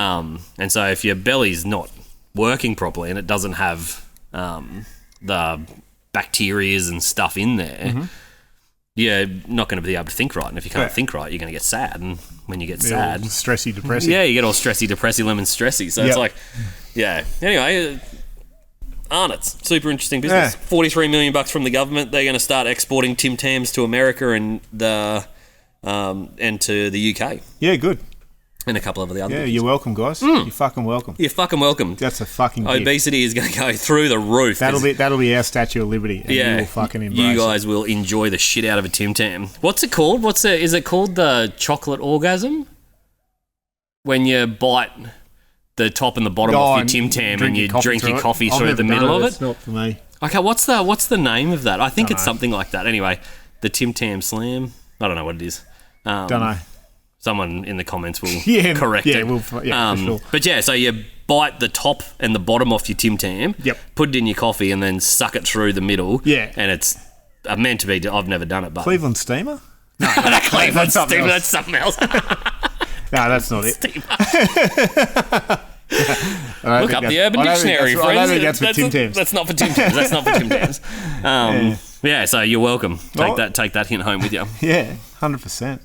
And so if your belly's not working properly and it doesn't have the bacterias and stuff in there, you're not going to be able to think right. And if you can't think right, you're going to get sad. And when you get sad... All stressy, depressing. Yeah, you get all stressy, depressy, lemon stressy. So it's Anyway, Arnott's, super interesting business. Yeah. $43 million from the government. They're going to start exporting Tim Tams to America and to the UK. Yeah, good. And a couple of the other Yeah, things. you're welcome, guys. You're fucking welcome. You're fucking welcome. That's a fucking gift. Obesity is going to go through the roof. That'll be our Statue of Liberty. And you will fucking embrace you guys will enjoy the shit out of a Tim Tam. What's it called? Is it called the chocolate orgasm? When you bite the top and the bottom off your Tim Tam and you drink your coffee through the middle of it? It's not for me. Okay, what's the name of that? I think it's something like that. Anyway, the Tim Tam Slam. I don't know what it is. Don't know. Someone in the comments will correct yeah, it. for sure. But yeah, so you bite the top and the bottom off your Tim Tam, put it in your coffee, and then suck it through the middle. Yeah. And it's meant to be. I've never done it, but Cleveland Steamer? No, Cleveland that's something Steamer. else. That's something else. No, that's not it. Look up the Urban Dictionary, friends. I don't think that's for Tim Tams. That's not for Tim Tams. That's not for Tim Tams. Yeah, so you're welcome. Take that hint home with you. Yeah, 100%.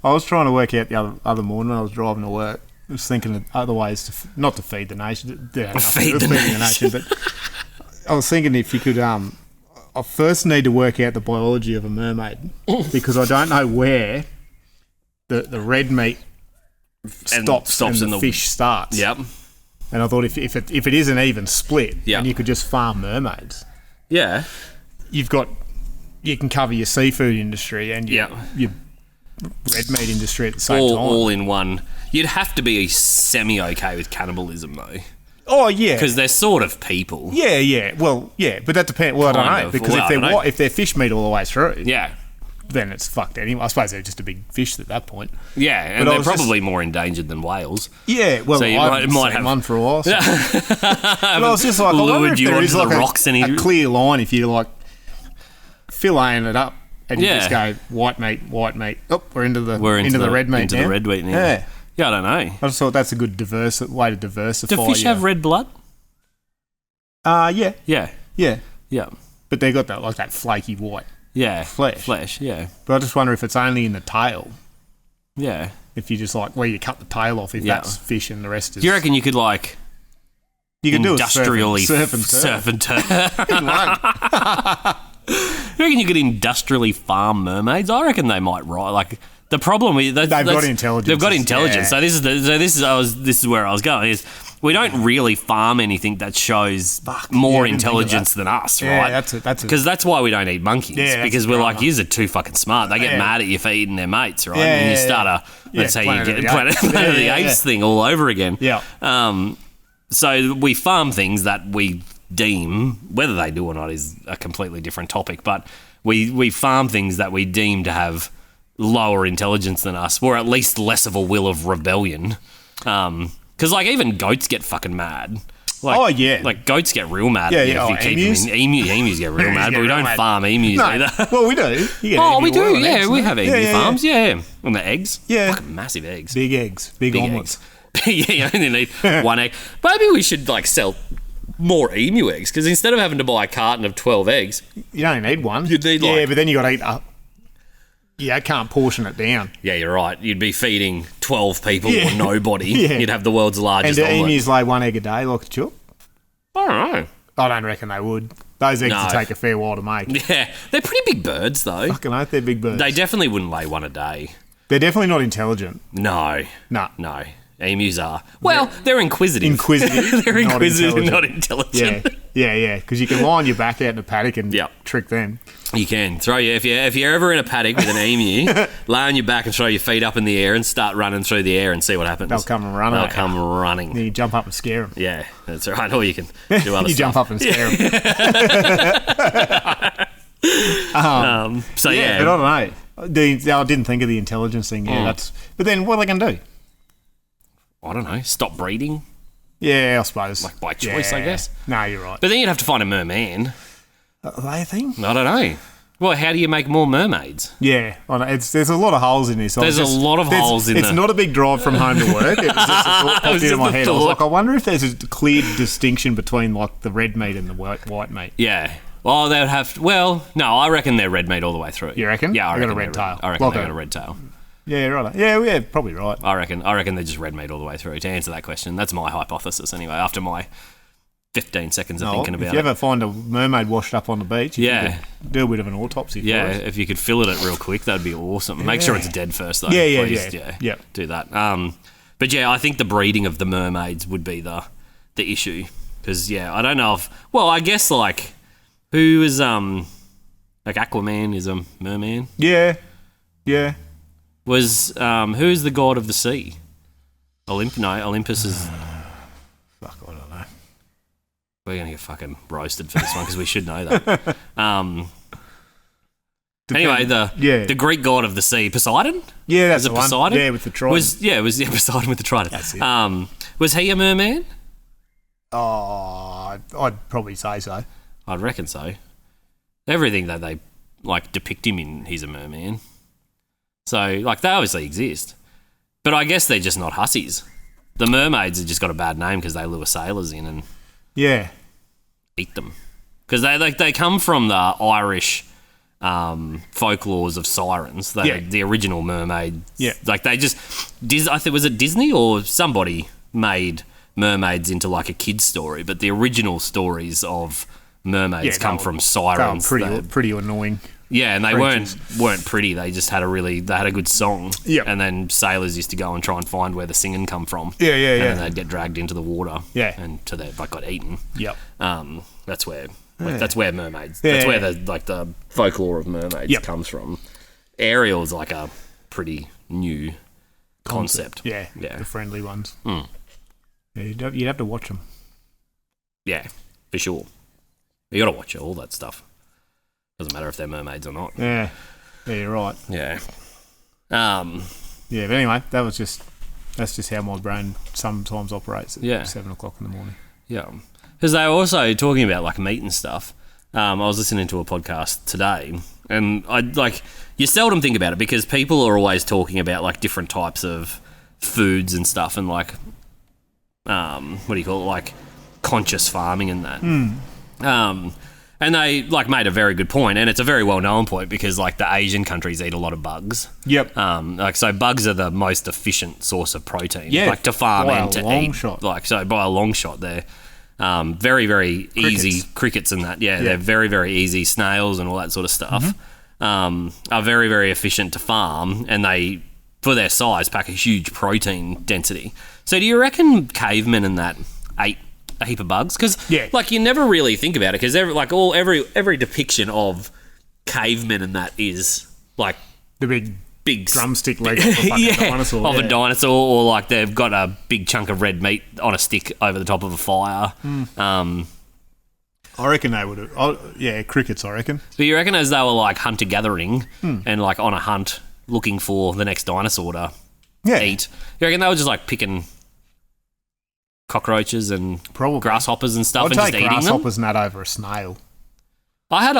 I was trying to work out the other morning when I was driving to work. I was thinking of other ways not to feed the nation. Feed the nation. But I was thinking if you could... I first need to work out the biology of a mermaid because I don't know where the red meat stops and the fish starts. Yep. And I thought if it is an even split and you could just farm mermaids, yeah, you can cover your seafood industry and your red meat industry at the same time. All in one. You'd have to be semi-okay with cannibalism, though. Oh, yeah. Because they're sort of people. Yeah. Well, yeah, but that depends. Well, I don't know. Because if they're fish meat all the way through, then it's fucked anyway. I suppose they're just a big fish at that point. Yeah, and they're probably more endangered than whales. Yeah, well, so I might have one for a while. So. But I was just like, I wonder if there is like a clear line if you like filleting it up and you just go white meat. Oh, we're into the red meat into now. the red meat now. Yeah. Yeah, I don't know. I just thought that's a good way to diversify. Do fish have red blood? Yeah. Yeah. Yeah. Yeah. But they got that flaky white flesh. Yeah. But I just wonder if it's only in the tail. Yeah. If you just where you cut the tail off, if that's fish and the rest is... Do you reckon you could you could industrially do surf and turf. You reckon you could industrially farm mermaids? I reckon they might, right? The problem with they've got intelligence. They've got intelligence. Yeah. So this is where I was going. Is we don't really farm anything that shows more intelligence than us, right? Yeah, that's because that's why we don't eat monkeys. Yeah, because we're yous are too fucking smart. They get mad at you for eating their mates, right? Yeah, and you start that's how you get Planet of the Apes thing all over again. Yeah. So we farm things that we deem, whether they do or not is a completely different topic, but we farm things that we deem to have lower intelligence than us, or at least less of a will of rebellion. Because even goats get fucking mad. Goats get real mad if you keep emus? them in. Emus get real mad, but we don't farm emus either. Well, we do. We do, yeah. We have emu farms, yeah. And the eggs. Yeah. Fucking massive eggs. Big eggs. Big omelets. Yeah, you only need one egg. Maybe we should sell more emu eggs, because instead of having to buy a carton of 12 eggs... You don't need one. You'd need but then you got to eat up. Yeah, I can't portion it down. Yeah, you're right. You'd be feeding 12 people or nobody. Yeah. You'd have the world's largest omelette. And do emus lay one egg a day like a chook? I don't know. I don't reckon they would. Those eggs would take a fair while to make. Yeah, they're pretty big birds, though. Fucking oath, they're big birds. They definitely wouldn't lay one a day. They're definitely not intelligent. No. No. Emus are. Well, they're inquisitive. They're inquisitive, not intelligent. Yeah. Because you can lie on your back out in a paddock and trick them. You can. If you're ever in a paddock with an emu, lay on your back and throw your feet up in the air and start running through the air and see what happens. They'll come running. They'll come running. Then you jump up and scare them. Yeah, that's right. Or you can do other stuff. You jump up and scare them. But I don't know. I didn't think of the intelligence thing. Yeah, but then what are they going to do? I don't know. Stop breeding? Yeah, I suppose. By choice, I guess. No, you're right. But then you'd have to find a merman. Are they a thing? I don't know. Well, how do you make more mermaids? Yeah, I know. There's a lot of holes in this. There's a lot of holes in It's not a big drive from home to work. It was just a thought popped into my head. I was I wonder if there's a clear distinction between the red meat and the white meat. Yeah. Well, they would have... no, I reckon they're red meat all the way through. You reckon? Yeah, I reckon got a red tail. I reckon they got a red tail. Yeah, right. Yeah, probably right. I reckon they're just red meat all the way through. To answer that question, that's my hypothesis anyway. After my 15 seconds of thinking about it. If you ever find a mermaid washed up on the beach, you can do a bit of an autopsy for us. If you could fillet it real quick, that'd be awesome. Yeah. Make sure it's dead first, though. Yeah. Do that. But I think the breeding of the mermaids would be the issue. Because, I don't know if... Well, I guess, who is... Aquaman is a merman? Yeah. Was... who's the god of the sea? Olympus is... Fuck, I don't know. We're going to get fucking roasted for this one because we should know that. Anyway, the Greek god of the sea, Poseidon? Yeah, that's the one. Poseidon? Yeah, with the trident. Was Poseidon with the trident. That's it. Was he a merman? Oh, I'd probably say so. I'd reckon so. Everything that they depict him in, he's a merman. So they obviously exist, but I guess they're just not hussies. The mermaids have just got a bad name because they lure sailors in and eat them because they come from the Irish folklores of sirens. The original mermaid. Yeah, they just I think was it Disney or somebody made mermaids into a kid's story, but the original stories of mermaids come from sirens. Pretty annoying. Yeah, and they weren't pretty. They just had a good song. Yep. And then sailors used to go and try and find where the singing come from. Yeah. And then they'd get dragged into the water. Yeah. And to got eaten. Yep. That's where mermaids. That's where the folklore of mermaids comes from. Ariel's a pretty new concept. Yeah. The friendly ones. Mm. Yeah, you'd have to watch them. Yeah, for sure. You got to watch all that stuff. Doesn't matter if they're mermaids or not. Yeah, you're right. Yeah. Yeah, but anyway, that's just how my brain sometimes operates at 7 o'clock in the morning. Yeah. Because they were also talking about meat and stuff. I was listening to a podcast today, and you seldom think about it because people are always talking about like different types of foods and stuff, and like what do you call it, like conscious farming and that. And they like made a very good point, and it's a very well known point because like the Asian countries eat a lot of bugs. Yep. So bugs are the most efficient source of protein. Yeah, like to farm by and a to long eat. shot. Like so by a long shot there. Very, very easy crickets and that. Yeah, they're very, very easy. Snails and all that sort of stuff are very, very efficient to farm, and they, for their size, pack a huge protein density. So do you reckon cavemen and that ate a heap of bugs? Because like you never really think about it because every depiction of cavemen and that is like the big drumstick leg of a fucking dinosaur. Of a dinosaur, or like they've got a big chunk of red meat on a stick over the top of a fire. I reckon they would have. Crickets, I reckon. But you reckon as they were like hunter-gathering and like on a hunt looking for the next dinosaur to eat, you reckon they were just like picking cockroaches and grasshoppers and stuff and just eating them? I'd take grasshoppers and that over a snail. I had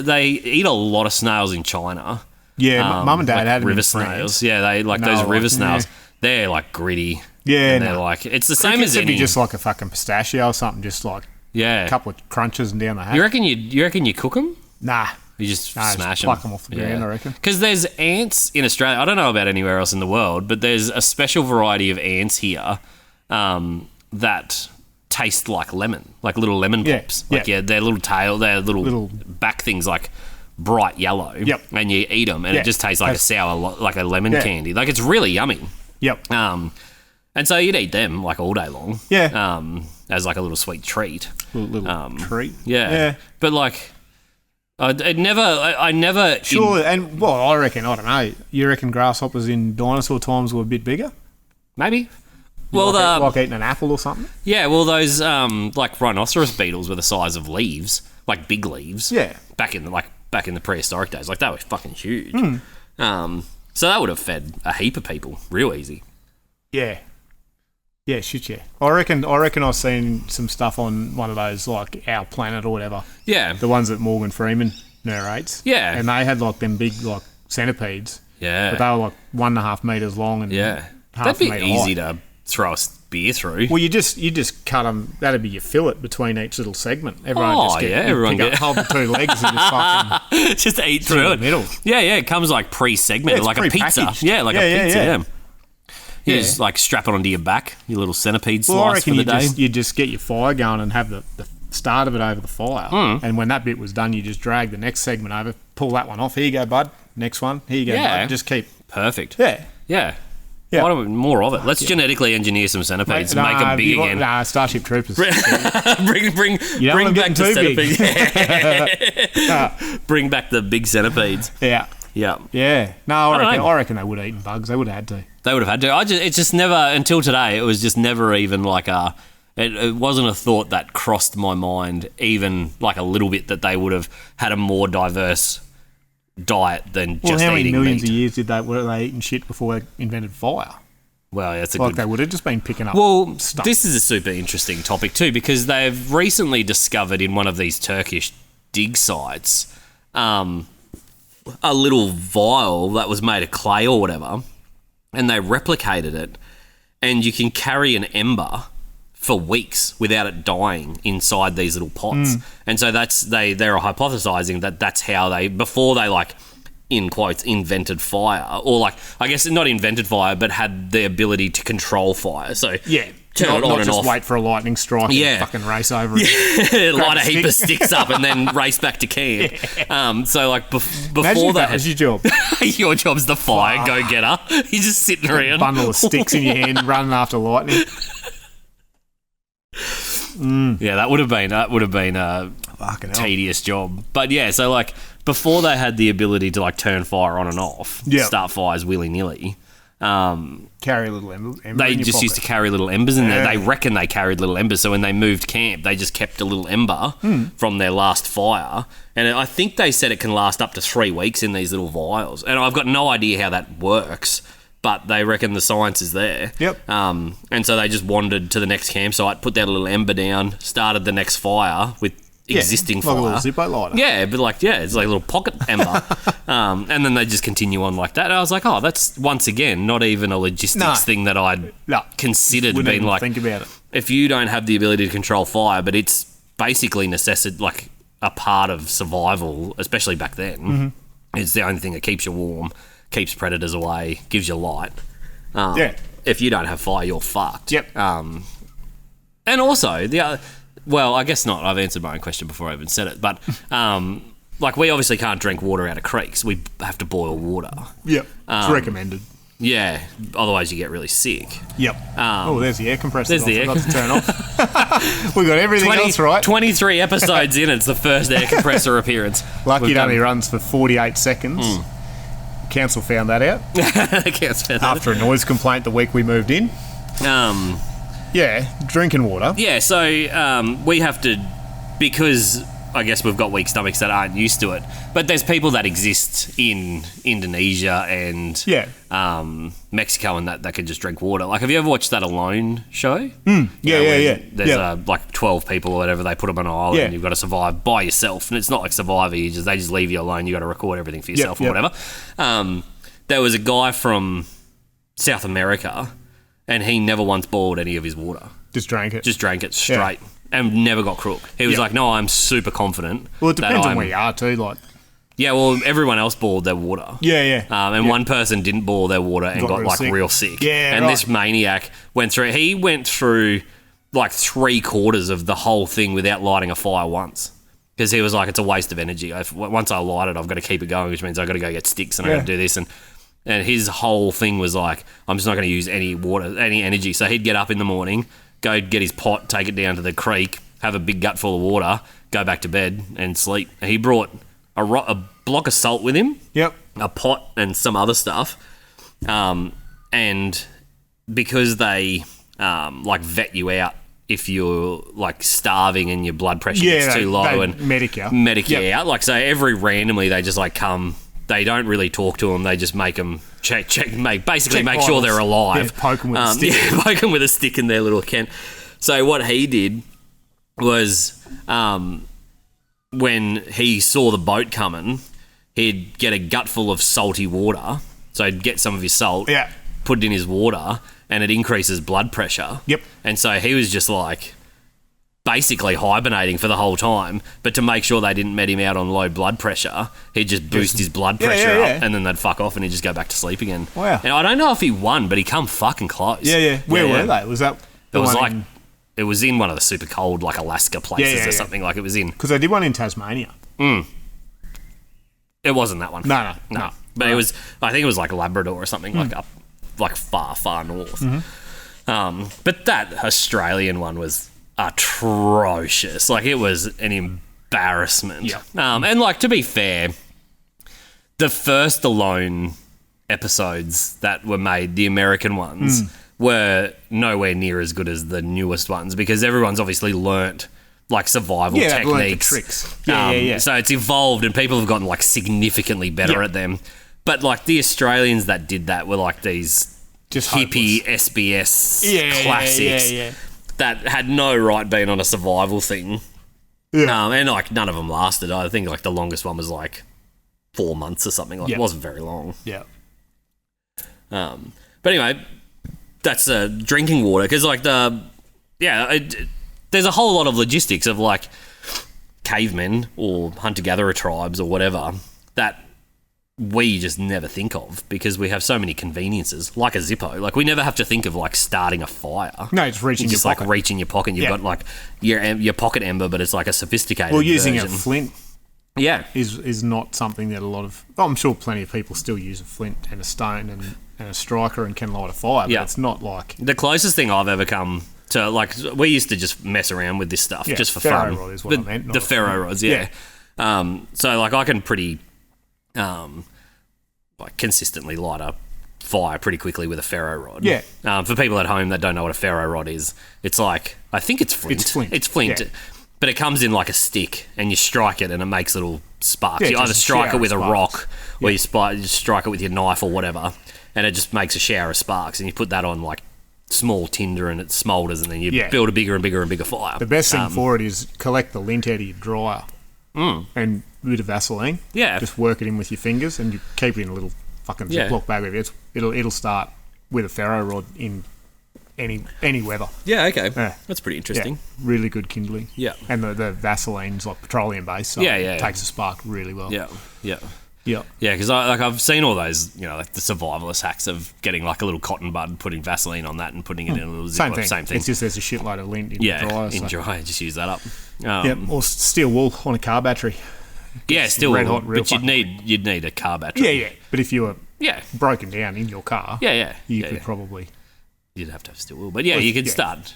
they eat a lot of snails in China. Yeah, Mum and Dad like had river snails. Yeah, they like those river snails. They're like gritty. Yeah, and they're like it's the same as any. Just like a fucking pistachio or something, just like a couple of crunches and down the hatch. You reckon you cook them? Nah, you just smash them, pluck them off the ground. I reckon. Because there's ants in Australia. I don't know about anywhere else in the world, but there's a special variety of ants here that taste like lemon, like little lemon pops. Like their little tail, their little back things like bright yellow. Yep. And you eat them, and it just tastes like a sour, like a lemon candy. Like it's really yummy. Yep. And so you'd eat them like all day long. Yeah. As like a little sweet treat. Little treat. Yeah. But like, I never. Sure. And well, I reckon. I don't know. You reckon grasshoppers in dinosaur times were a bit bigger? Maybe. Well, like eating an apple or something. Yeah. Well, those like rhinoceros beetles were the size of leaves, like big leaves. Yeah. Back in the prehistoric days, like they were fucking huge. So that would have fed a heap of people real easy. Yeah. Yeah, shit, yeah. I reckon I've seen some stuff on one of those, like Our Planet or whatever. Yeah. The ones that Morgan Freeman narrates. Yeah. And they had, like, them big, like, centipedes. Yeah. But they were, like, 1.5 metres long and half that'd be a metre easy high. to throw a spear through. Well, you just cut them. That'd be your fillet between each little segment. Everyone hold the 2 legs and just fucking just eat through it. The middle. Yeah, it comes like pre-segmented, like a pizza. Yeah, like a pizza. Yeah. You just like strap it onto your back, your little centipede slice for the day. You just get your fire going and have the start of it over the fire. And when that bit was done, you just drag the next segment over, pull that one off. Here you go, bud. Next one. Here you go, bud. Just keep. Perfect. Yeah. Why don't we more of it? Let's genetically engineer some centipedes and make them big again. Nah, Starship Troopers. bring back the centipedes. Bring back the big centipedes. Yeah. No, I reckon they would have eaten bugs. They would have had to. They would have had to. It's just never, until today, it was just never even like it wasn't a thought that crossed my mind even like a little bit that they would have had a more diverse diet than just eating meat. Well, how many millions of years were they eating shit before they invented fire? Well, that's they would have just been picking up stuff. This is a super interesting topic too because they've recently discovered in one of these Turkish dig sites a little vial that was made of clay or whatever, and they replicated it, and you can carry an ember for weeks without it dying inside these little pots. And so they're hypothesizing that that's how before they like in quotes invented fire, or like I guess not invented fire but had the ability to control fire. So turn it on and off. Wait for a lightning strike and fucking race over it. Light a heap of sticks up and then race back to camp. So like before that was your job. Your job's the fire go-getter. You're just sitting around. Bundle of sticks in your hand running after lightning. Yeah, that would have been a tedious job. But yeah, so like before they had the ability to like turn fire on and off, start fires willy-nilly, carry a little ember they just used to carry little embers in there. They reckon they carried little embers, so when they moved camp they just kept a little ember from their last fire, and I think they said it can last up to 3 weeks in these little vials, and I've got no idea how that works, but they reckon the science is there. And so they just wandered to the next campsite, put that little ember down, started the next fire with existing like fire. a little Zippo lighter. Yeah, but it's like a little pocket ember. And then they just continue on like that. And I was like, oh, that's, once again, not even a logistics thing that I'd considered. Wouldn't being even like, think about it. if you don't have the ability to control fire, but it's basically like a part of survival, especially back then. It's the only thing that keeps you warm, keeps predators away, gives you light. If you don't have fire, you're fucked. Yep. And also, the other... Well, I guess not. I've answered my own question before I even said it. But, like, we obviously can't drink water out of creeks. We have to boil water. Yep. It's recommended. Yeah. Otherwise, you get really sick. Yep. There's the air compressor. There's the I forgot to turn off. We got everything else right. 23 episodes in, it's the first air compressor appearance. Lucky it only runs for 48 seconds. Council found that out. After a noise complaint the week we moved in. Yeah, drinking water. Yeah, so we have to, because I guess we've got weak stomachs that aren't used to it, but there's people that exist in Indonesia and Mexico and that can just drink water. Like, have you ever watched that Alone show? Yeah. There's like 12 people or whatever, they put them on an island and you've got to survive by yourself. And it's not like Survivor, they just leave you alone, you got to record everything for yourself or whatever. There was a guy from South America, and he never once boiled any of his water. Just drank it straight and never got crook. He was like, no, I'm super confident. Well, it depends on where you are too. Like, yeah, well, everyone else boiled their water. And one person didn't boil their water and got like real sick. Yeah, and this maniac went through like 3/4 of the whole thing without lighting a fire once. Because he was like, it's a waste of energy. Once I light it, I've got to keep it going, which means I've got to go get sticks and I've got to do this. And his whole thing was like, I'm just not going to use any water, any energy. So he'd get up in the morning, go get his pot, take it down to the creek, have a big gut full of water, go back to bed and sleep. And he brought a block of salt with him, a pot and some other stuff. And because they like vet you out if you're like starving and your blood pressure gets too low and medic you out. Like, so randomly they just like come. They don't really talk to them. They just make them check, make sure they're alive. Yeah, poke them with a stick. Poke them with a stick in their little can. So what he did was, when he saw the boat coming, he'd get a gutful of salty water. So he'd get some of his salt, put it in his water, and it increases blood pressure. Yep. And so he was just like, basically hibernating for the whole time, but to make sure they didn't met him out on low blood pressure, he'd just boost his blood pressure up and then they'd fuck off and he'd just go back to sleep again. Wow. And I don't know if he won, but he come fucking close. Where were they? Was that it was in one of the super cold like Alaska places or something, like it was in. Because they did one in Tasmania. It wasn't that one. No. But it was, I think it was like Labrador or something, like up like far north. But that Australian one was atrocious. Like, it was an embarrassment. And like, to be fair, the first Alone episodes that were made, the American ones, were nowhere near as good as the newest ones, because everyone's obviously learnt like survival techniques, tricks. So it's evolved and people have gotten like significantly better at them. But like, the Australians that did that were like these just hippie SBS classics that had no right being on a survival thing. And like, none of them lasted. I think like the longest one was like 4 months or something. Like, it wasn't very long. But anyway, that's drinking water, because like there's a whole lot of logistics of like cavemen or hunter-gatherer tribes or whatever that we just never think of, because we have so many conveniences, like a Zippo. Like, we never have to think of like starting a fire. No, it's reaching your pocket. Like reaching your pocket. You've got like your pocket ember, but it's like a sophisticated using version. a flint is not something that a lot of... I'm sure plenty of people still use a flint and a stone and a striker and can light a fire, but it's not like... The closest thing I've ever come to, like, we used to just mess around with this stuff just for ferro fun. Rod is what I meant. The ferro rods, so like, I can pretty like consistently light a fire pretty quickly with a ferro rod. For people at home that don't know what a ferro rod is, it's like, I think it's flint. It's flint. But it comes in like a stick, and you strike it and it makes little sparks. You either strike it with a rock or you strike it with your knife or whatever, and it just makes a shower of sparks, and you put that on like small tinder and it smoulders, and then you Yeah. build a bigger and bigger and bigger fire. The best thing for it is collect the lint out of your dryer and a bit of Vaseline. Yeah. Just work it in with your fingers and you keep it in a little fucking Ziploc bag with it. It'll start with a ferro rod in any weather. Yeah, okay. Yeah. That's pretty interesting. Yeah, really good kindling. Yeah. And the Vaseline's like petroleum based, so it takes the spark really well. Yeah, yeah. Yeah. Yeah, because I've seen all those, like the survivalist hacks of getting like a little cotton bud, putting Vaseline on that and putting it in a little Ziploc. Same thing. It's just there's a shitload of lint in the dryer. In dryer, just use that up. Or steel wool on a car battery. Yeah, still red hot, real but you'd need a car battery. Yeah. But if you were Yeah. broken down in your car, you could probably... You'd have to have steel wool. But yeah, you could start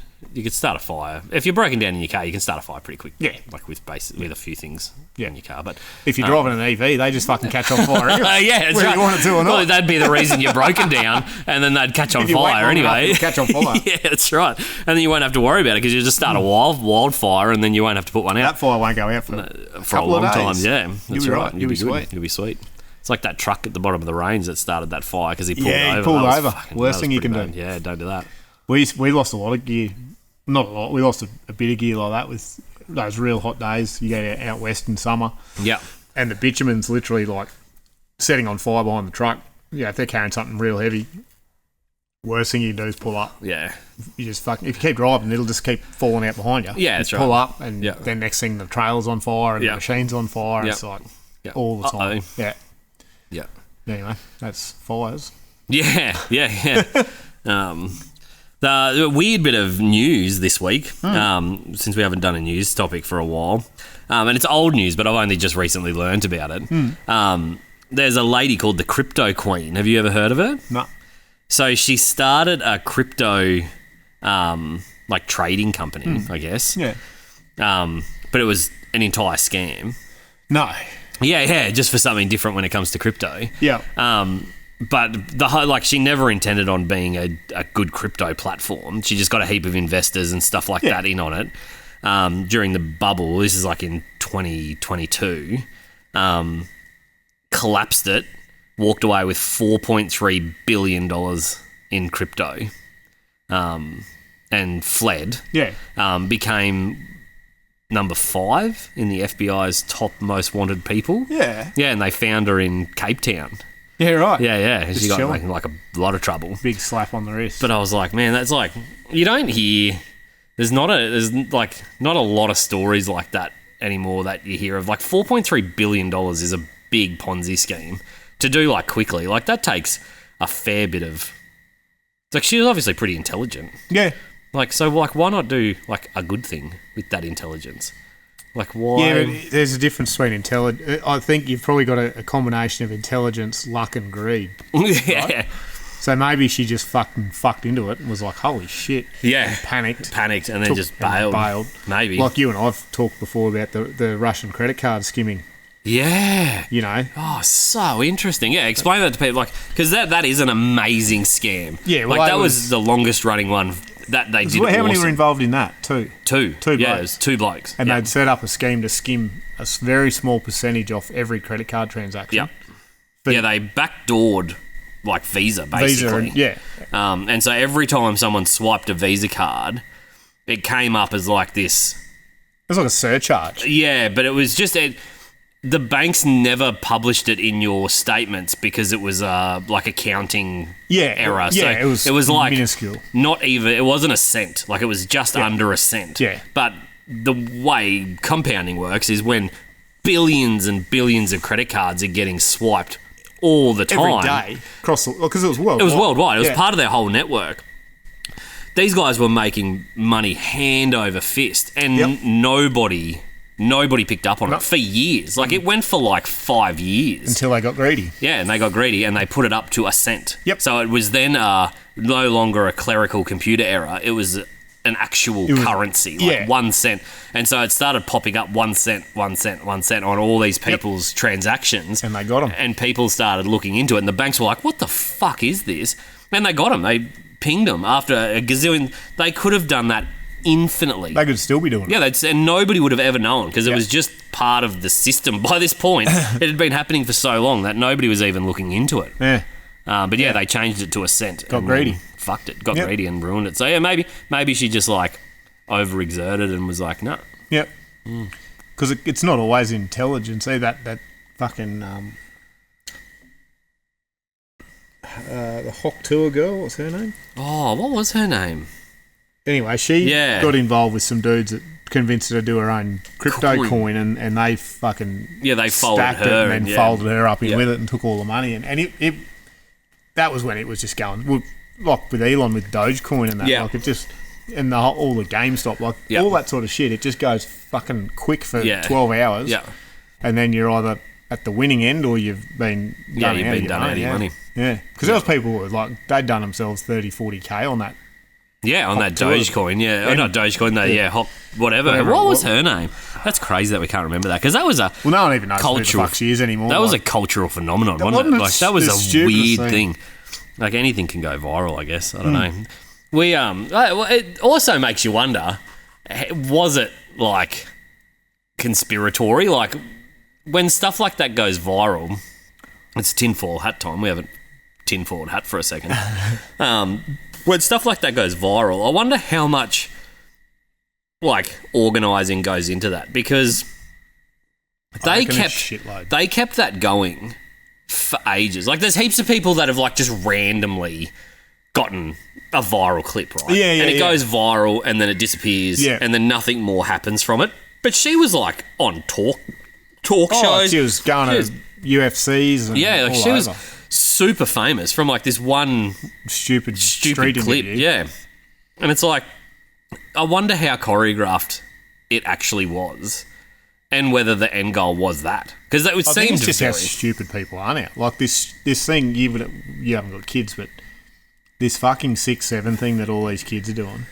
a fire. If you're broken down in your car, you can start a fire pretty quick. Yeah. Like with a few things in your car. But if you're driving an EV, they just fucking catch on fire anyway. Yeah, whether you want it to or not. Well, that'd be the reason you're broken down, and then they'd catch on If you wait fire long enough, anyway. it'll catch on fire. Yeah, that's right. And then you won't have to worry about it because you just start a wildfire, and then you won't have to put one out. That fire won't go out for a long time. Yeah, You'll be right. You'll be sweet. You'll be sweet. It's like that truck at the bottom of the range that started that fire because he pulled over. Yeah, he pulled over. Fucking, Worst thing you can bad. do. Yeah, don't do that. We lost a lot of gear. Not a lot. We lost a bit of gear like that with those real hot days. You go out west in summer. Yeah. And the bitumen's literally like setting on fire behind the truck. Yeah, if they're carrying something real heavy, worst thing you can do is pull up. Yeah. You just if you keep driving, it'll just keep falling out behind you. Yeah, that's right. Pull up, and then next thing the trailer's on fire and the machine's on fire. And it's like all the time. Uh-oh. Yeah. Anyway, that's fires. Yeah. The weird bit of news this week, since we haven't done a news topic for a while, and it's old news, but I've only just recently learned about it. There's a lady called the Crypto Queen. Have you ever heard of her? No. So she started a crypto, like trading company, I guess. Yeah. But it was an entire scam. No. Yeah, just for something different when it comes to crypto. Yeah. But the whole, she never intended on being a good crypto platform. She just got a heap of investors and stuff like that in on it during the bubble. This is like in 2022. Collapsed it, walked away with $4.3 billion in crypto, and fled. Yeah. Became number 5 in the FBI's top most wanted people. Yeah. Yeah, and they found her in Cape Town. Yeah, right. Yeah. Just She got chilling. like a lot of trouble. Big slap on the wrist. But I was like, man, that's like, you don't hear. There's not a lot of stories like that anymore that you hear of. Like $4.3 billion is a big Ponzi scheme to do quickly. Like that takes a fair bit of. It's like she was obviously pretty intelligent. Yeah. So why not do a good thing with that intelligence? Why? Yeah, but there's a difference between intelligence. I think you've probably got a combination of intelligence, luck, and greed. Yeah. Right? So maybe she just fucked into it and was like, holy shit. Yeah. And panicked and then just bailed. Maybe. Like you and I've talked before about the Russian credit card skimming. Yeah. You know? Oh, so interesting. Yeah, explain that to people. Because that is an amazing scam. Yeah, well, that was the longest running one that they did. How many were involved in that? Two. Two blokes. Yeah, it was 2 blokes. And they'd set up a scheme to skim a very small percentage off every credit card transaction. Yep. But they backdoored Visa, basically. Visa, and so every time someone swiped a Visa card, it came up as this. It was like a surcharge. Yeah, but it was just the banks never published it in your statements because it was accounting error. Yeah, so it was minuscule. Not even. It wasn't a cent. It was just under a cent. Yeah. But the way compounding works is when billions and billions of credit cards are getting swiped all the time. Every day. Because it was worldwide. It was worldwide. It was part of their whole network. These guys were making money hand over fist, and nobody picked up on it for years. It went for 5 years. Until they got greedy. Yeah, and they got greedy and they put it up to a cent. Yep. So it was then no longer a clerical computer error. It was an actual currency, 1 cent. And so it started popping up 1 cent, 1 cent, 1 cent on all these people's transactions. And they got them. And people started looking into it. And the banks were like, what the fuck is this? And they got them. They pinged them after a gazillion. They could have done that infinitely. They could still be doing it. Yeah, and nobody would have ever known because it was just part of the system. By this point, it had been happening for so long that nobody was even looking into it. Yeah. But they changed it to a cent. Got greedy. fucked it, got greedy and ruined it. So yeah, maybe she just like overexerted and was like, no. Yep. Because it's not always intelligence. That fucking the Hawk Tour girl. What's her name? Oh, what was her name? Anyway, she got involved with some dudes that convinced her to do her own crypto coin, and they fucking they folded stacked her it and then folded her up in with it and took all the money, and it that was when it was just going, well, like with Elon with Dogecoin and that, like it just, and all the GameStop, like all that sort of shit, it just goes fucking quick for 12 hours, and then you're either at the winning end or you've been done out of your money. Yeah, because there was people who were like, they'd done themselves 30, 40k on that. Yeah, on that Dogecoin, not Dogecoin, Hop, whatever. What was her name? That's crazy that we can't remember that, because that was a no one even knows who the fuck she is anymore. That was a cultural phenomenon, wasn't it? Like, that was a weird thing. Like, anything can go viral, I guess. I don't know. We it also makes you wonder, was it like conspiratory? Like, when stuff like that goes viral, it's tinfoil hat time. We haven't tinfoiled hat for a second. When stuff like that goes viral, I wonder how much, like, organising goes into that, because they kept that going for ages. Like, there's heaps of people that have, like, just randomly gotten a viral clip, right? Yeah, and it goes viral and then it disappears and then nothing more happens from it. But she was, like, on talk shows. She was going to UFCs and like, she was super famous from like this one stupid clip, interview. And it's like, I wonder how choreographed it actually was, and whether the end goal was that, because that would seem it's just how stupid people are now. Like this thing, you haven't got kids, but this fucking 6-7 thing that all these kids are doing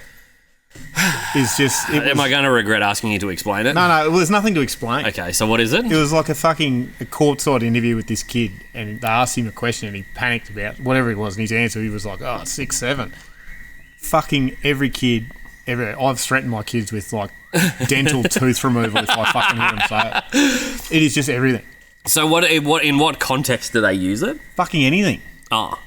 is just. Am I going to regret asking you to explain it? No, there's nothing to explain. Okay, so what is it? It was like a courtside interview with this kid, and they asked him a question, and he panicked about whatever it was, and his answer, he was like, 6-7. Fucking every kid, I've threatened my kids with like dental tooth removal if I fucking hear them say it. It is just everything. So in what context do they use it? Fucking anything. Oh.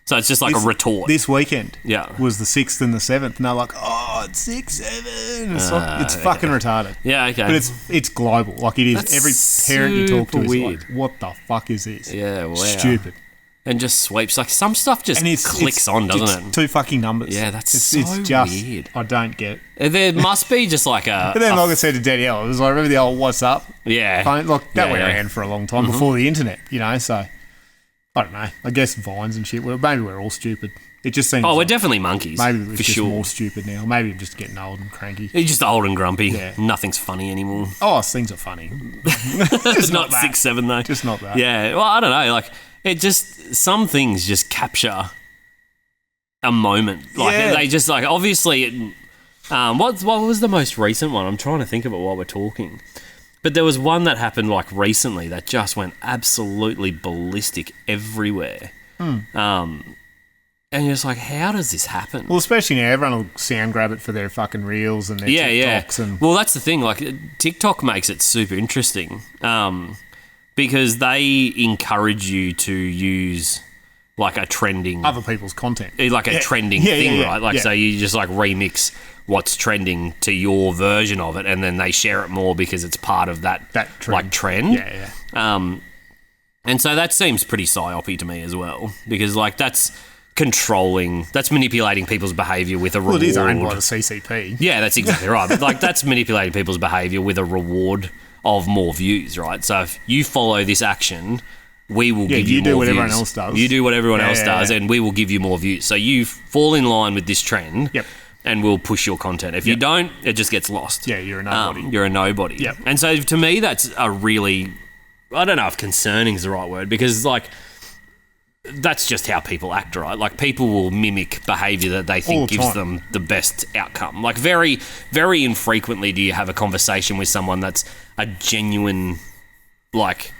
So it's just like a retort. This weekend was the 6th and the 7th, and they're like, it's 6-7. It's fucking retarded. Yeah, okay. But it's global. Like, it is. That's every parent you talk to is weird. like, what the fuck is this? Yeah, wow. Stupid. And just sweeps. Like, some stuff just clicks on, doesn't it? 2 fucking numbers. Yeah, that's it's just weird. I don't get it. There must be just like a... But then, like I said to Danielle, it was like, remember the old what's up? Yeah. Phone? Like, that went around for a long time before the internet, so... I don't know. I guess Vines and shit. Well, maybe we're all stupid. It just seems. We're definitely monkeys. Maybe we're just more stupid now. Maybe I'm just getting old and cranky. You're just old and grumpy. Yeah. Nothing's funny anymore. Things are funny. Just not 6-7 though. Just not that. Yeah. Well, I don't know. Like, it just, some things just capture a moment. Like they just like, obviously it. What was the most recent one? I'm trying to think of it while we're talking. But there was one that happened like recently that just went absolutely ballistic everywhere. And you're just like, how does this happen? Well, especially now, everyone will sound grab it for their fucking reels and their TikToks. Yeah. Well, that's the thing. Like, TikTok makes it super interesting because they encourage you to use like a trending... other people's content. Like a trending thing, right? Like, so you just like remix what's trending to your version of it, and then they share it more because it's part of that trend. Like trend. Yeah. And so that seems pretty psyopy to me as well, because like that's manipulating people's behaviour with a reward. Well, it is owned by the CCP. Yeah, that's exactly right. But like, that's manipulating people's behaviour with a reward of more views, right? So if you follow this action, we will give you more views. You do what everyone else does. You do what everyone else does, and we will give you more views. So you fall in line with this trend. Yep. And we'll push your content. If you don't, it just gets lost. Yeah, you're a nobody. You're a nobody. Yep. And so to me, that's a really, I don't know if concerning is the right word, because like, that's just how people act, right? Like, people will mimic behaviour that they think gives them the best outcome. Like, very, very infrequently do you have a conversation with someone that's a genuine, like,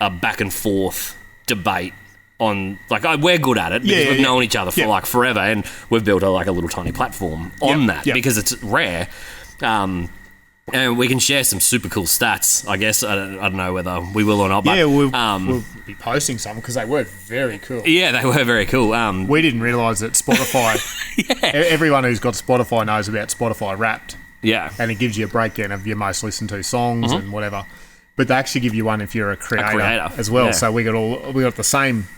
a back and forth debate on, like, we're good at it because we've known each other for like forever, and we've built a little tiny platform on that because it's rare. And we can share some super cool stats, I guess. I don't know whether we will or not. But, yeah, we'll be posting some because they were very cool. Yeah, they were very cool. We didn't realise that Spotify, everyone who's got Spotify knows about Spotify Wrapped. Yeah. And it gives you a breakdown of your most listened to songs and whatever. But they actually give you one if you're a creator as well. Yeah. So we got the same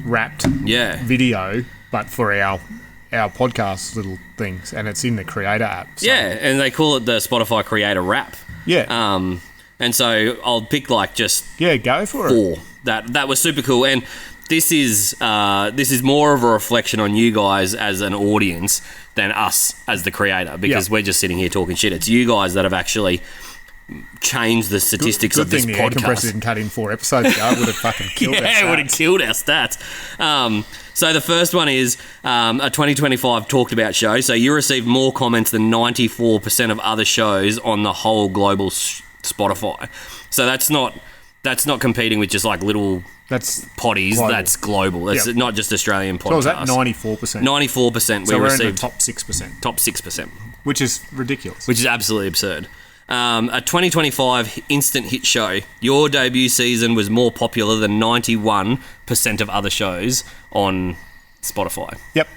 Wrapped video, but for our podcast little things, and it's in the creator app. So. Yeah, and they call it the Spotify Creator Wrap. Yeah. And so I'll pick go for 4. it. That was super cool, and this is more of a reflection on you guys as an audience than us as the creator, because we're just sitting here talking shit. It's you guys that have actually changed the statistics good of this thing podcast. The compressor didn't cut in 4 episodes ago. It would have fucking killed our stats. It would have killed our stats. So the first one is a 2025 talked about show. So you received more comments than 94% of other shows on the whole global Spotify. So that's not competing with just like little potties. Global. That's global. That's not just Australian podcasts. So was that 94%? 94%. So we're in received the top 6%. Top 6%. Which is ridiculous. Which is absolutely absurd. A 2025 instant hit show. Your debut season was more popular than 91% of other shows on Spotify. Yep.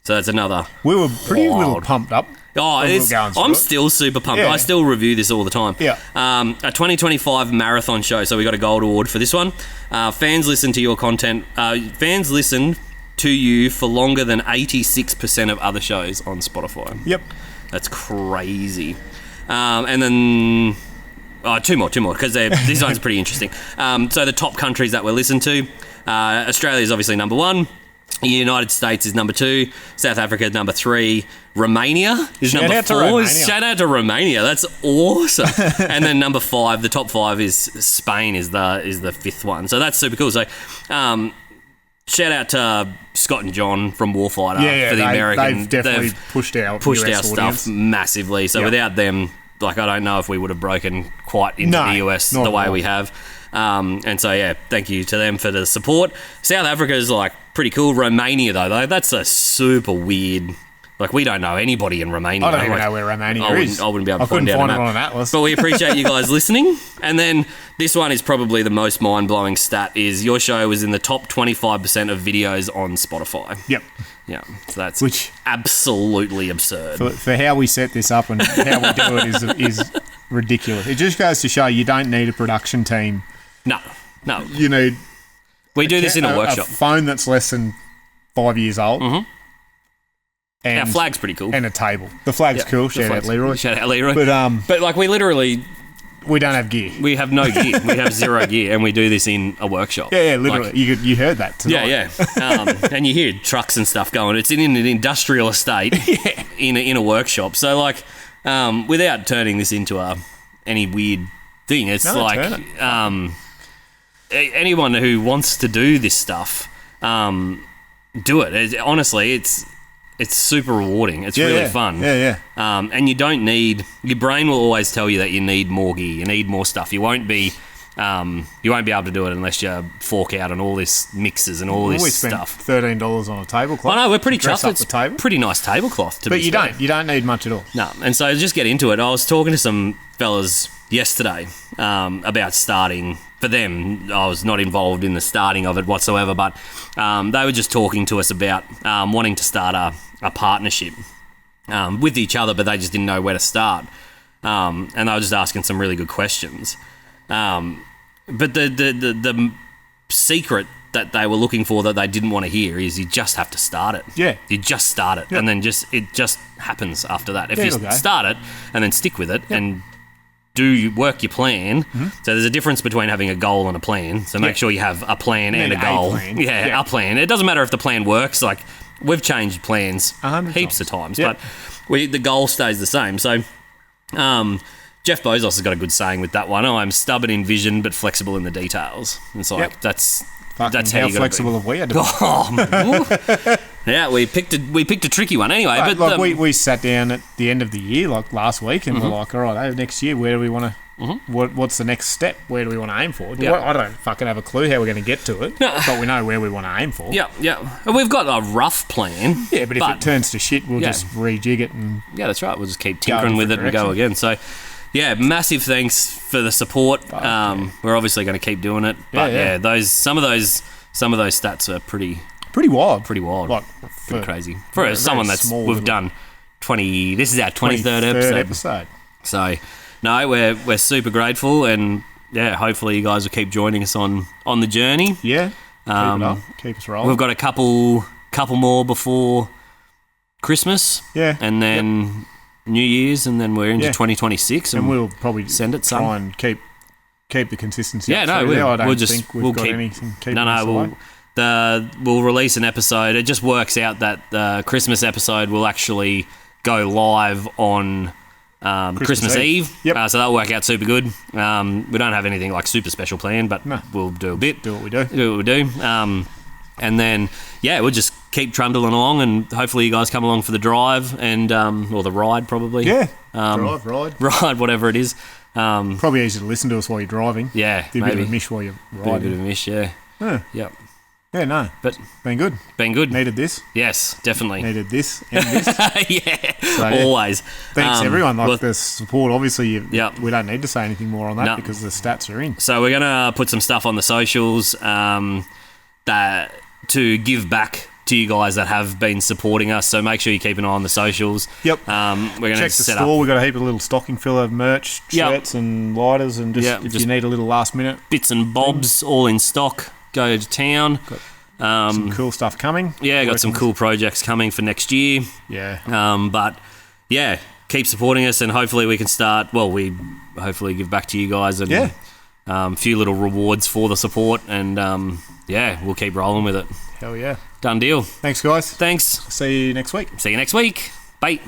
So that's another. We were pretty little pumped up. Oh, I'm still super pumped. Yeah. I still review this all the time. Yeah. A 2025 marathon show. So we got a gold award for this one. Fans listen to your content. Fans listen to you for longer than 86% of other shows on Spotify. Yep. That's crazy. And then two more because this one's pretty interesting. So the top countries that we're listened to, Australia is obviously number 1. United States is number 2. South Africa is number 3. Romania is number 4. Shout out to Romania. That's awesome. And then number 5, the top 5 is Spain is the 5th one. So that's super cool. So shout out to Scott and John from Warfighter for the American. They've definitely pushed our US stuff massively. So without them, I don't know if we would have broken quite into the US the way we have. And so, thank you to them for the support. South Africa is pretty cool. Romania, though, that's a super weird. We don't know anybody in Romania. I don't even know where Romania is. I wouldn't be able to find it on an atlas. But we appreciate you guys listening. And then this one is probably the most mind-blowing stat is your show was in the top 25% of videos on Spotify. Yep. Yeah, so that's absolutely absurd. For how we set this up and how we do it is ridiculous. It just goes to show you don't need a production team. No. You need... We do this in a workshop. A phone that's less than 5 years old. Mm-hmm. And our flag's pretty cool. And a table. The flag's cool. Shout out Leroy. But we literally... We don't have gear. We have no gear. We have zero gear, and we do this in a workshop. Yeah, literally. You heard that tonight. Yeah. And you hear trucks and stuff going. It's in an industrial estate in a workshop. So, without turning this into any weird thing, it's anyone who wants to do this stuff, do it. Honestly, it's super rewarding. It's really fun. Yeah. And you don't need... Your brain will always tell you that you need more gear. You need more stuff. You won't be able to do it unless you fork out on all this mixes and all this stuff. We spent $13 on a tablecloth. I know, we're pretty chuffed. It's a pretty nice tablecloth, But you don't need much at all. No. And so just get into it. I was talking to some fellas yesterday about starting... For them, I was not involved in the starting of it whatsoever, but they were just talking to us about wanting to start a partnership with each other, but they just didn't know where to start. And they were just asking some really good questions. But the secret that they were looking for that they didn't want to hear is you just have to start it. Yeah. You just start it, and then it just happens after that. If you start it and then stick with it and work your plan. Mm-hmm. So there's a difference between having a goal and a plan. So make sure you have a plan and a goal. A plan. It doesn't matter if the plan works. We've changed plans heaps of times, but the goal stays the same. So Jeff Bezos has got a good saying with that one. I'm stubborn in vision, but flexible in the details. It's that's how flexible have we had to be? Yeah, we picked a tricky one anyway. But we sat down at the end of the year, last week, and we're like, all right, next year, where do we want to? What's the next step? Where do we want to aim for? I don't fucking have a clue how we're going to get to it, but we know where we want to aim for. Yeah. And we've got a rough plan. Yeah, but if it turns to shit, we'll just rejig it and that's right. We'll just keep tinkering with it and go again. So yeah, massive thanks for the support. We're obviously going to keep doing it, but some of those stats are pretty wild, like pretty crazy for someone that's we've done 20. This is our 23rd episode. So no, we're super grateful, and yeah, hopefully you guys will keep joining us on the journey. Yeah, keep it up, keep us rolling. We've got a couple more before Christmas, and then New Year's, and then we're into 2026, and we'll probably send it try and keep the consistency. Yeah, up no, I don't think we've got anything keeping us away. We'll release an episode. It just works out that the Christmas episode will actually go live on Christmas Eve. Yep. So that'll work out super good. We don't have anything like super special planned, but we'll do a bit. Do what we do. And then, we'll just keep trundling along, and hopefully you guys come along for the drive and or the ride probably. Yeah, ride, whatever it is. Probably easy to listen to us while you're driving. Yeah, do a bit of a mish while you're riding. Do a bit of a mish, yeah. Yep. Yeah, no, but been good. Needed this. Yes, definitely. Needed this and this. Yeah, so, always. Thanks everyone. The support. Obviously, we don't need to say anything more on that because the stats are in. So we're gonna put some stuff on the socials that to give back to you guys that have been supporting us. So make sure you keep an eye on the socials. Yep. We're gonna check the store. We've got a heap of little stocking filler merch, shirts and lighters, and if you need a little last minute bits and bobs, all in stock. Go to town. Got some cool stuff coming. Yeah, got some cool projects coming for next year. Yeah. But yeah, keep supporting us, and hopefully we can start. Well, we hopefully give back to you guys, and a few little rewards for the support, and we'll keep rolling with it. Hell yeah. Done deal. Thanks, guys. Thanks. See you next week. See you next week. Bye.